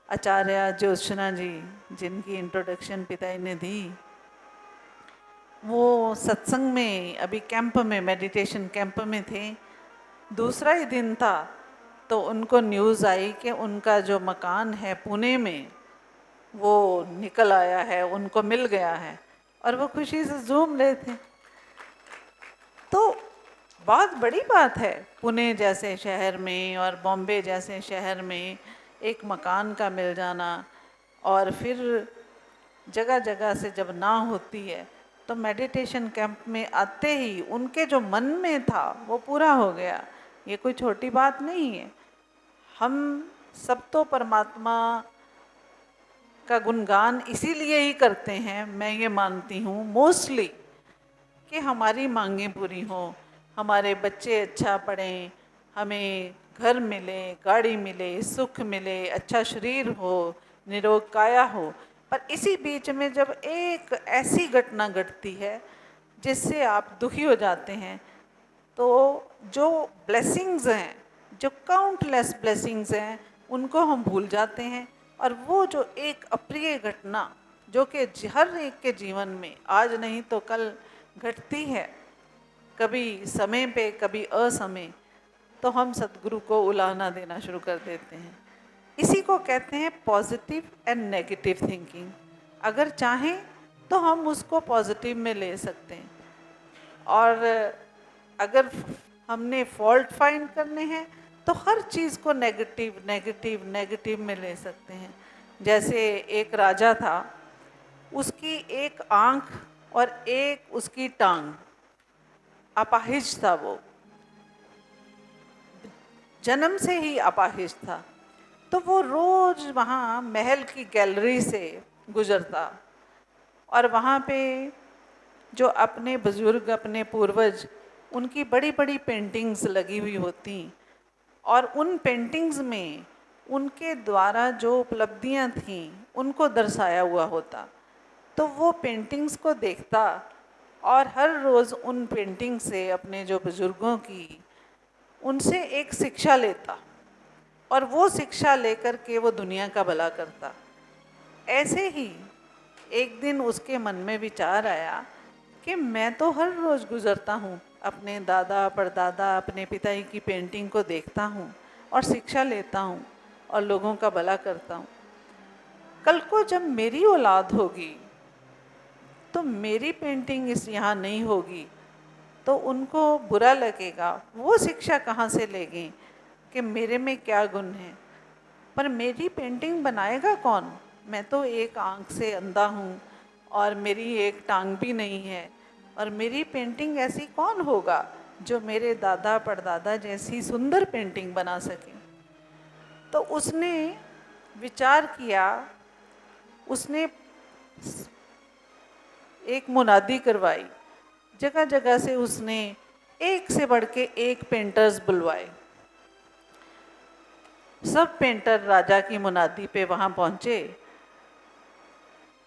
S2: आचार्य ज्योत्सना जी जिनकी इंट्रोडक्शन पिताजी ने दी, वो सत्संग में अभी कैंप में, मेडिटेशन कैंप में थे, दूसरा ही दिन था तो उनको न्यूज़ आई कि उनका जो मकान है पुणे में वो निकल आया है, उनको मिल गया है, और वो खुशी से झूम रहे थे। तो बहुत बड़ी बात है पुणे जैसे शहर में और बॉम्बे जैसे शहर में एक मकान का मिल जाना। और फिर जगह जगह से जब ना होती है तो मेडिटेशन कैंप में आते ही उनके जो मन में था वो पूरा हो गया। ये कोई छोटी बात नहीं है। हम सब तो परमात्मा का गुणगान इसीलिए ही करते हैं, मैं ये मानती हूँ मोस्टली, कि हमारी मांगें पूरी हों, हमारे बच्चे अच्छा पढ़ें, हमें घर मिले, गाड़ी मिले, सुख मिले, अच्छा शरीर हो, निरोग काया हो। पर इसी बीच में जब एक ऐसी घटना घटती है जिससे आप दुखी हो जाते हैं, तो जो ब्लेसिंग्स हैं, जो काउंटलेस ब्लेसिंग्स हैं, उनको हम भूल जाते हैं। और वो जो एक अप्रिय घटना जो कि हर एक के जीवन में आज नहीं तो कल घटती है, कभी समय पे कभी असमय, तो हम सतगुरु को उलाहना देना शुरू कर देते हैं। इसी को कहते हैं पॉजिटिव एंड नेगेटिव थिंकिंग। अगर चाहें तो हम उसको पॉजिटिव में ले सकते हैं, और अगर हमने फॉल्ट फाइंड करने हैं तो हर चीज़ को नेगेटिव नेगेटिव नेगेटिव में ले सकते हैं। जैसे एक राजा था, उसकी एक आंख और एक उसकी टांग, अपाहिज था, वो जन्म से ही अपाहिज था। तो वो रोज वहाँ महल की गैलरी से गुजरता और वहाँ पे जो अपने बुजुर्ग, अपने पूर्वज, उनकी बड़ी बड़ी पेंटिंग्स लगी हुई होती, और उन पेंटिंग्स में उनके द्वारा जो उपलब्धियाँ थीं उनको दर्शाया हुआ होता। तो वो पेंटिंग्स को देखता और हर रोज़ उन पेंटिंग से अपने जो बुजुर्गों की, उनसे एक शिक्षा लेता, और वो शिक्षा लेकर के वो दुनिया का भला करता। ऐसे ही एक दिन उसके मन में विचार आया कि मैं तो हर रोज़ गुज़रता हूँ, अपने दादा परदादा, अपने पिताजी की पेंटिंग को देखता हूँ और शिक्षा लेता हूँ और लोगों का भला करता हूँ। कल को जब मेरी औलाद होगी तो मेरी पेंटिंग इस यहाँ नहीं होगी तो उनको बुरा लगेगा, वो शिक्षा कहाँ से लेंगे कि मेरे में क्या गुण है। पर मेरी पेंटिंग बनाएगा कौन? मैं तो एक आंख से अंधा हूँ और मेरी एक टांग भी नहीं है, और मेरी पेंटिंग ऐसी कौन होगा जो मेरे दादा परदादा जैसी सुंदर पेंटिंग बना सके। तो उसने विचार किया, उसने एक मुनादी करवाई, जगह जगह से उसने एक से बढ़ के एक पेंटर्स बुलवाए। सब पेंटर राजा की मुनादी पे वहाँ पहुँचे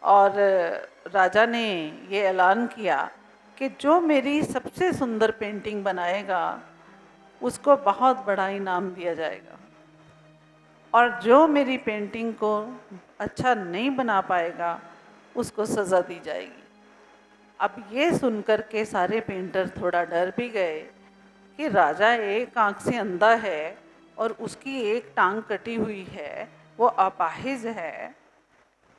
S2: और राजा ने ये ऐलान किया कि जो मेरी सबसे सुंदर पेंटिंग बनाएगा उसको बहुत बड़ा इनाम दिया जाएगा, और जो मेरी पेंटिंग को अच्छा नहीं बना पाएगा उसको सज़ा दी जाएगी। अब ये सुनकर के सारे पेंटर थोड़ा डर भी गए कि राजा एक आंख से अंधा है और उसकी एक टांग कटी हुई है, वो अपाहिज है,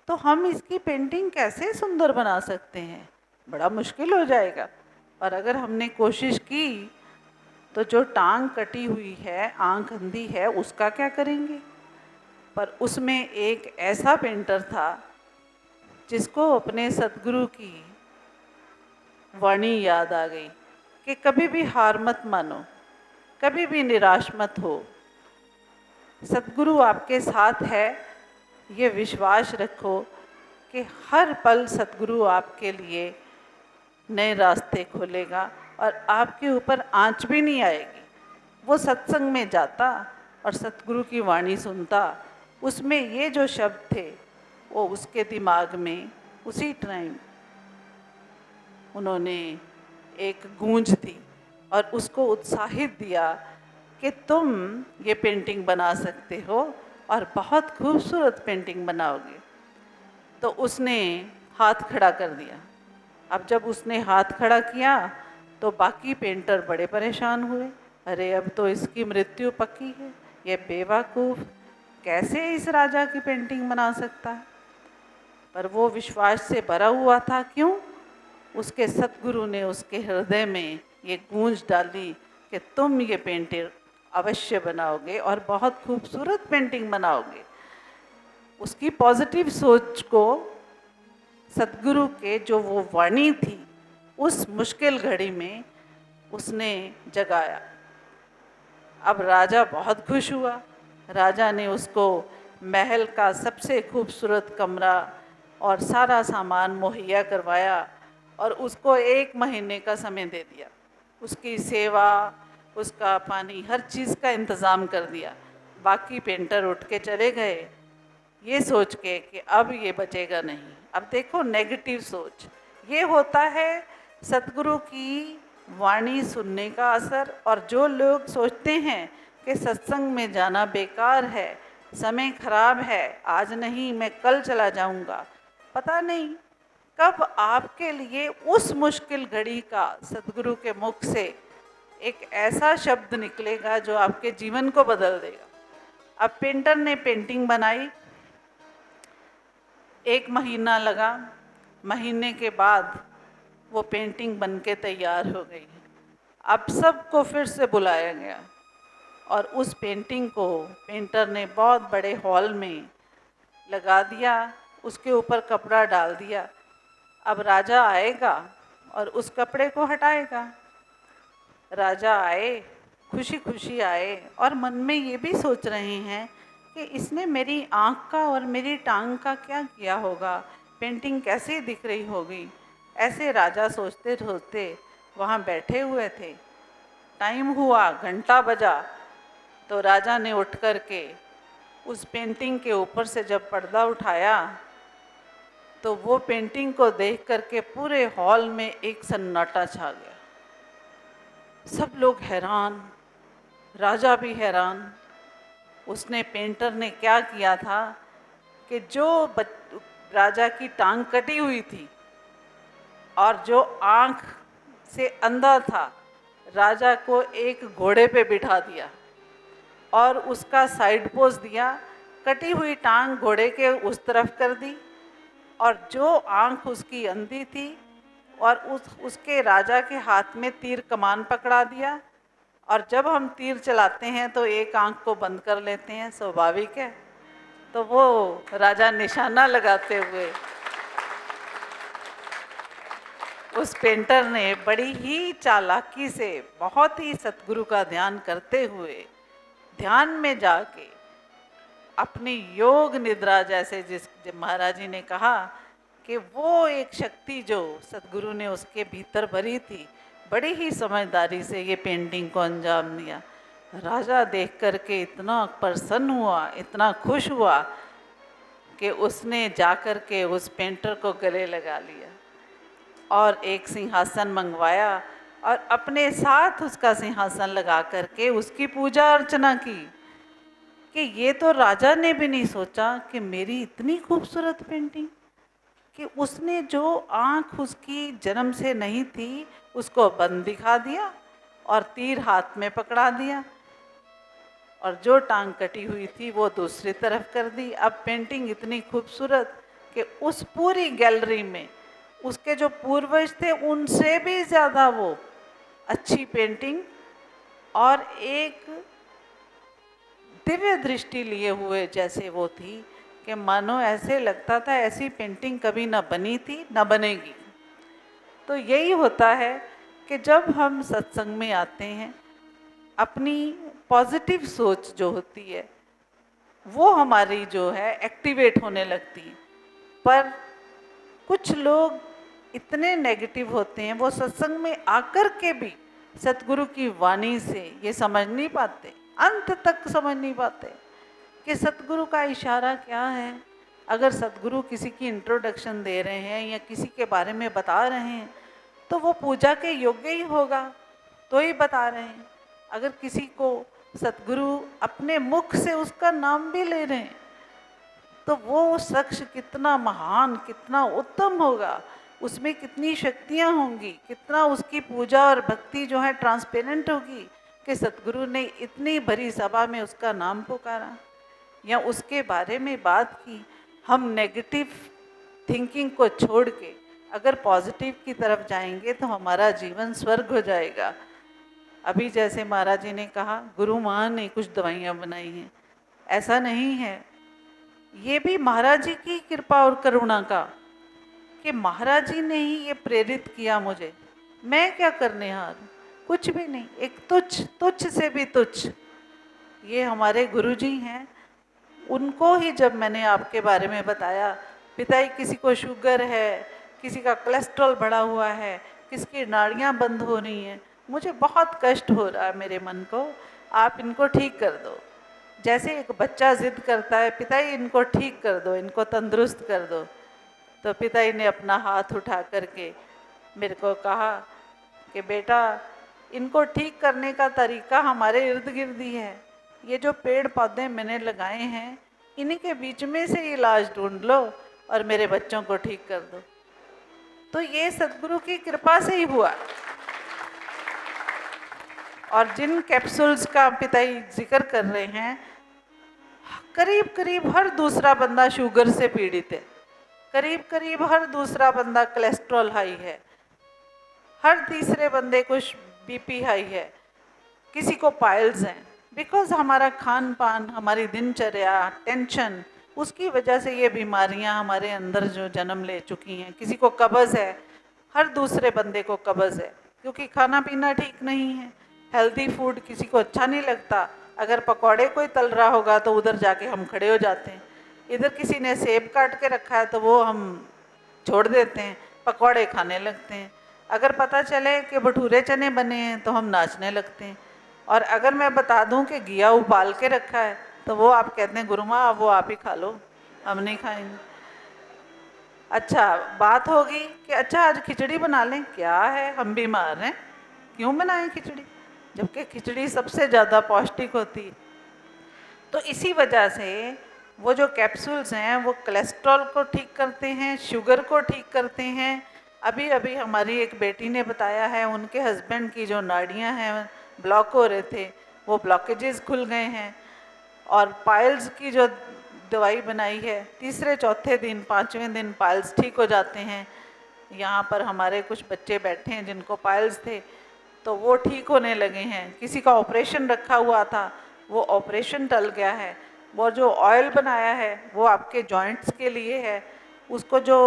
S2: तो हम इसकी पेंटिंग कैसे सुंदर बना सकते हैं, बड़ा मुश्किल हो जाएगा। और अगर हमने कोशिश की तो जो टांग कटी हुई है, आंख अंधी है, उसका क्या करेंगे। पर उसमें एक ऐसा पेंटर था जिसको अपने सतगुरु की वाणी याद आ गई कि कभी भी हार मत मानो, कभी भी निराश मत हो, सतगुरु आपके साथ है, ये विश्वास रखो कि हर पल सतगुरु आपके लिए नए रास्ते खोलेगा और आपके ऊपर आँच भी नहीं आएगी। वो सत्संग में जाता और सतगुरु की वाणी सुनता, उसमें ये जो शब्द थे वो उसके दिमाग में उसी टाइम उन्होंने एक गूंज दी और उसको उत्साहित दिया कि तुम ये पेंटिंग बना सकते हो और बहुत खूबसूरत पेंटिंग बनाओगे। तो उसने हाथ खड़ा कर दिया। अब जब उसने हाथ खड़ा किया तो बाकी पेंटर बड़े परेशान हुए, अरे अब तो इसकी मृत्यु पक्की है, ये बेवकूफ़ कैसे इस राजा की पेंटिंग बना सकता है। पर वो विश्वास से भरा हुआ था। क्यों? उसके सतगुरु ने उसके हृदय में ये गूंज डाली कि तुम ये पेंटिंग अवश्य बनाओगे और बहुत खूबसूरत पेंटिंग बनाओगे। उसकी पॉजिटिव सोच को सतगुरु के जो वो वाणी थी उस मुश्किल घड़ी में उसने जगाया। अब राजा बहुत खुश हुआ। राजा ने उसको महल का सबसे खूबसूरत कमरा और सारा सामान मुहैया करवाया और उसको 1 महीने का समय दे दिया। उसकी सेवा, उसका पानी, हर चीज़ का इंतज़ाम कर दिया। बाकी पेंटर उठ के चले गए ये सोच के कि अब ये बचेगा नहीं। अब देखो नेगेटिव सोच, ये होता है सतगुरु की वाणी सुनने का असर। और जो लोग सोचते हैं कि सत्संग में जाना बेकार है, समय खराब है, आज नहीं मैं कल चला जाऊंगा, पता नहीं कब आपके लिए उस मुश्किल घड़ी का सतगुरु के मुख से एक ऐसा शब्द निकलेगा जो आपके जीवन को बदल देगा। अब पेंटर ने पेंटिंग बनाई, 1 महीना लगा। महीने के बाद वो पेंटिंग बनके तैयार हो गई। अब सबको फिर से बुलाया गया और उस पेंटिंग को पेंटर ने बहुत बड़े हॉल में लगा दिया, उसके ऊपर कपड़ा डाल दिया। अब राजा आएगा और उस कपड़े को हटाएगा। राजा आए, खुशी खुशी आए और मन में ये भी सोच रहे हैं कि इसने मेरी आँख का और मेरी टांग का क्या किया होगा, पेंटिंग कैसी दिख रही होगी। ऐसे राजा सोचते सोचते वहाँ बैठे हुए थे। टाइम हुआ, घंटा बजा, तो राजा ने उठ कर के उस पेंटिंग के ऊपर से जब पर्दा उठाया तो वो पेंटिंग को देख कर के पूरे हॉल में एक सन्नाटा छा गया। सब लोग हैरान, राजा भी हैरान। उसने पेंटर ने क्या किया था कि जो राजा की टांग कटी हुई थी और जो आँख से अंधा था, राजा को एक घोड़े पे बिठा दिया और उसका साइड पोज दिया। कटी हुई टांग घोड़े के उस तरफ कर दी और जो आँख उसकी अंधी थी और उसके राजा के हाथ में तीर कमान पकड़ा दिया। और जब हम तीर चलाते हैं तो एक आँख को बंद कर लेते हैं, स्वाभाविक है। तो वो राजा निशाना लगाते हुए उस पेंटर ने बड़ी ही चालाकी से, बहुत ही सतगुरु का ध्यान करते हुए, ध्यान में जाके अपनी योग निद्रा, जैसे जिस महाराज जी ने कहा कि वो एक शक्ति जो सतगुरु ने उसके भीतर भरी थी, बड़ी ही समझदारी से ये पेंटिंग को अंजाम दिया। राजा देख कर के इतना प्रसन्न हुआ, इतना खुश हुआ कि उसने जाकर के उस पेंटर को गले लगा लिया और एक सिंहासन मंगवाया और अपने साथ उसका सिंहासन लगा करके उसकी पूजा अर्चना की कि ये तो राजा ने भी नहीं सोचा कि मेरी इतनी खूबसूरत पेंटिंग, कि उसने जो आँख उसकी जन्म से नहीं थी उसको बंद दिखा दिया और तीर हाथ में पकड़ा दिया और जो टांग कटी हुई थी वो दूसरी तरफ कर दी। अब पेंटिंग इतनी खूबसूरत कि उस पूरी गैलरी में उसके जो पूर्वज थे उनसे भी ज़्यादा वो अच्छी पेंटिंग और एक दिव्य दृष्टि लिए हुए जैसे वो थी कि मानो ऐसे लगता था ऐसी पेंटिंग कभी ना बनी थी ना बनेगी। तो यही होता है कि जब हम सत्संग में आते हैं, अपनी पॉजिटिव सोच जो होती है वो हमारी जो है एक्टिवेट होने लगती है। पर कुछ लोग इतने नेगेटिव होते हैं, वो सत्संग में आकर के भी सतगुरु की वाणी से ये समझ नहीं पाते, अंत तक समझ नहीं पाते कि सतगुरु का इशारा क्या है। अगर सतगुरु किसी की इंट्रोडक्शन दे रहे हैं या किसी के बारे में बता रहे हैं तो वो पूजा के योग्य ही होगा, तो ही बता रहे हैं। अगर किसी को सतगुरु अपने मुख से उसका नाम भी ले रहे हैं तो वो शख्स कितना महान, कितना उत्तम होगा, उसमें कितनी शक्तियाँ होंगी, कितना उसकी पूजा और भक्ति जो है ट्रांसपेरेंट होगी, कि सतगुरु ने इतनी भरी सभा में उसका नाम पुकारा या उसके बारे में बात की। हम नेगेटिव थिंकिंग को छोड़ के अगर पॉजिटिव की तरफ जाएंगे तो हमारा जीवन स्वर्ग हो जाएगा। अभी जैसे महाराज जी ने कहा गुरु माँ ने कुछ दवाइयाँ बनाई हैं, ऐसा नहीं है, ये भी महाराज जी की कृपा और करुणा का, कि महाराज जी ने ही ये प्रेरित किया मुझे। मैं क्या करने हार, कुछ भी नहीं, एक तुच्छ से भी तुच्छ ये हमारे गुरु जी हैं। उनको ही जब मैंने आपके बारे में बताया, पिताजी किसी को शुगर है, किसी का कोलेस्ट्रॉल बढ़ा हुआ है, किसकी नाड़ियाँ बंद हो रही हैं, मुझे बहुत कष्ट हो रहा है मेरे मन को, आप इनको ठीक कर दो। जैसे एक बच्चा जिद करता है, पिताजी इनको ठीक कर दो, इनको तंदुरुस्त कर दो, तो पिताजी ने अपना हाथ उठा करके मेरे को कहा कि बेटा इनको ठीक करने का तरीका हमारे इर्द गिर्द ही है, ये जो पेड़ पौधे मैंने लगाए हैं इन्हीं के बीच में से इलाज ढूंढ लो और मेरे बच्चों को ठीक कर दो। तो ये सतगुरु की कृपा से ही हुआ। और जिन कैप्सूल्स का पिताजी जिक्र कर रहे हैं, करीब करीब हर दूसरा बंदा शुगर से पीड़ित है, करीब करीब हर दूसरा बंदा कोलेस्ट्रॉल हाई है, हर तीसरे बंदे को बीपी हाई है, किसी को पाइल्स हैं। बिकॉज हमारा खान पान, हमारी दिनचर्या, टेंशन, उसकी वजह से ये बीमारियां हमारे अंदर जो जन्म ले चुकी हैं। किसी को कब्ज़ है, हर दूसरे बंदे को कब्ज़ है, क्योंकि खाना पीना ठीक नहीं है, हेल्दी फूड किसी को अच्छा नहीं लगता। अगर पकौड़े कोई तल रहा होगा तो उधर जाके हम खड़े हो जाते हैं, इधर किसी ने सेब काट के रखा है तो वो हम छोड़ देते हैं, पकौड़े खाने लगते हैं। अगर पता चले कि भटूरे चने बने हैं तो हम नाचने लगते हैं। और अगर मैं बता दूं कि घिया उबाल के रखा है तो वो आप कहते हैं गुरु माँ वो आप ही खा लो, हम नहीं खाएंगे। अच्छा बात होगी कि अच्छा आज खिचड़ी बना लें, क्या है हम बीमार हैं क्यों बनाएं खिचड़ी, जबकि खिचड़ी सबसे ज़्यादा पौष्टिक होती है। तो इसी वजह से वो जो कैप्सूल्स हैं वो कोलेस्ट्रॉल को ठीक करते हैं, शुगर को ठीक करते हैं। अभी अभी हमारी एक बेटी ने बताया है उनके हस्बैंड की जो नाड़ियाँ हैं ब्लॉक हो रहे थे, वो ब्लॉकेजेस खुल गए हैं। और पाइल्स की जो दवाई बनाई है, तीसरे चौथे दिन पाँचवें दिन पाइल्स ठीक हो जाते हैं। यहाँ पर हमारे कुछ बच्चे बैठे हैं जिनको पाइल्स थे तो वो ठीक होने लगे हैं। किसी का ऑपरेशन रखा हुआ था, वो ऑपरेशन टल गया है। वो जो ऑयल बनाया है वो आपके जॉइंट्स के लिए है। उसको जो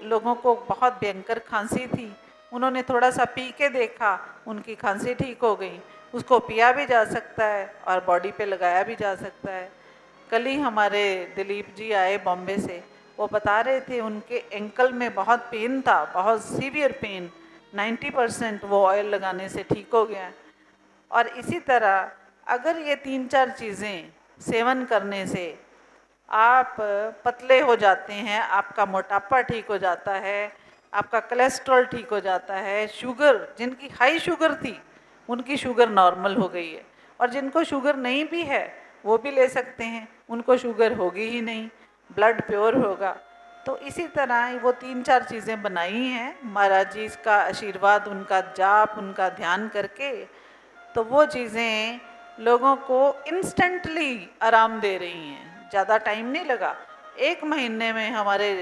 S2: लोगों को बहुत भयंकर खांसी थी, उन्होंने थोड़ा सा पी के देखा, उनकी खांसी ठीक हो गई। उसको पिया भी जा सकता है और बॉडी पे लगाया भी जा सकता है। कल ही हमारे दिलीप जी आए बॉम्बे से, वो बता रहे थे उनके एंकल में बहुत पेन था, बहुत सीवियर पेन, 90% वो ऑयल लगाने से ठीक हो गया। और इसी तरह अगर ये 3-4 चीज़ें सेवन करने से आप पतले हो जाते हैं, आपका मोटापा ठीक हो जाता है, आपका कोलेस्ट्रॉल ठीक हो जाता है, शुगर, जिनकी हाई शुगर थी उनकी शुगर नॉर्मल हो गई है, और जिनको शुगर नहीं भी है वो भी ले सकते हैं, उनको शुगर होगी ही नहीं, ब्लड प्योर होगा। तो इसी तरह वो 3-4 चीज़ें बनाई हैं महाराज जी का आशीर्वाद, उनका जाप, उनका ध्यान करके, तो वो चीज़ें लोगों को इंस्टेंटली आराम दे रही हैं। ज़्यादा टाइम नहीं लगा, 1 महीने में हमारे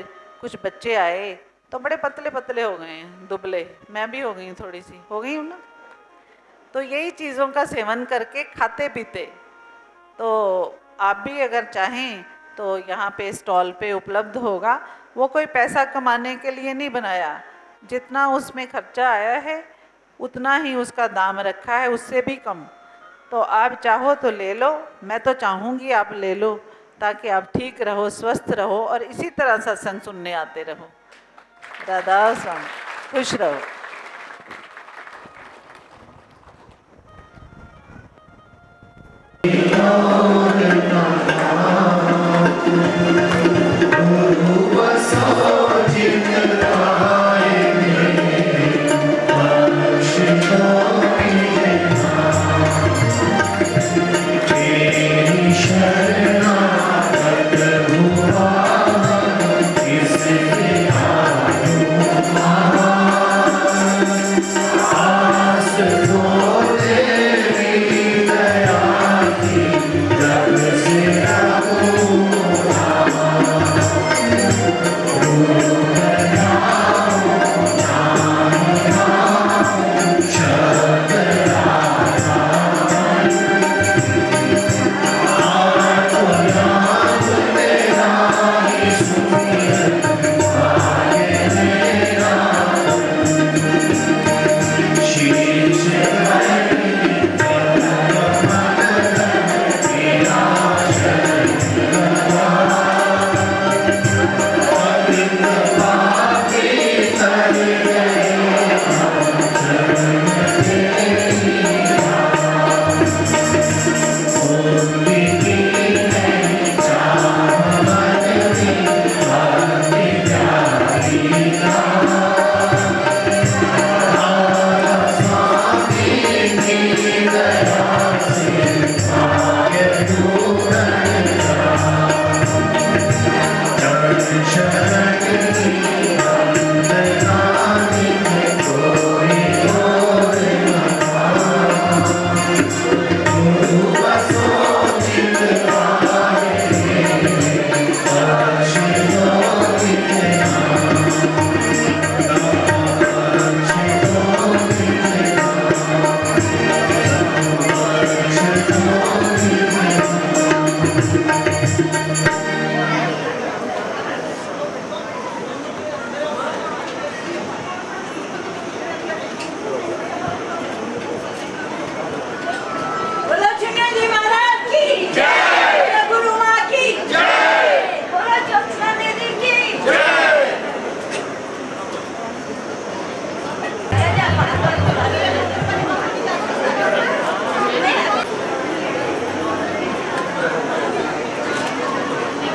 S2: कुछ बच्चे आए तो बड़े पतले पतले हो गए हैं, दुबले, मैं भी हो गई थोड़ी सी, हो गई हूँ ना। तो यही चीज़ों का सेवन करके खाते पीते, तो आप भी अगर चाहें तो यहाँ पे स्टॉल पे उपलब्ध होगा। वो कोई पैसा कमाने के लिए नहीं बनाया, जितना उसमें खर्चा आया है उतना ही उसका दाम रखा है, उससे भी कम। तो आप चाहो तो ले लो, मैं तो चाहूँगी आप ले लो, ताकि आप ठीक रहो, स्वस्थ रहो और इसी तरह सत्संग सुनने आते रहो। दादा स्वामी, खुश रहो।
S3: शरण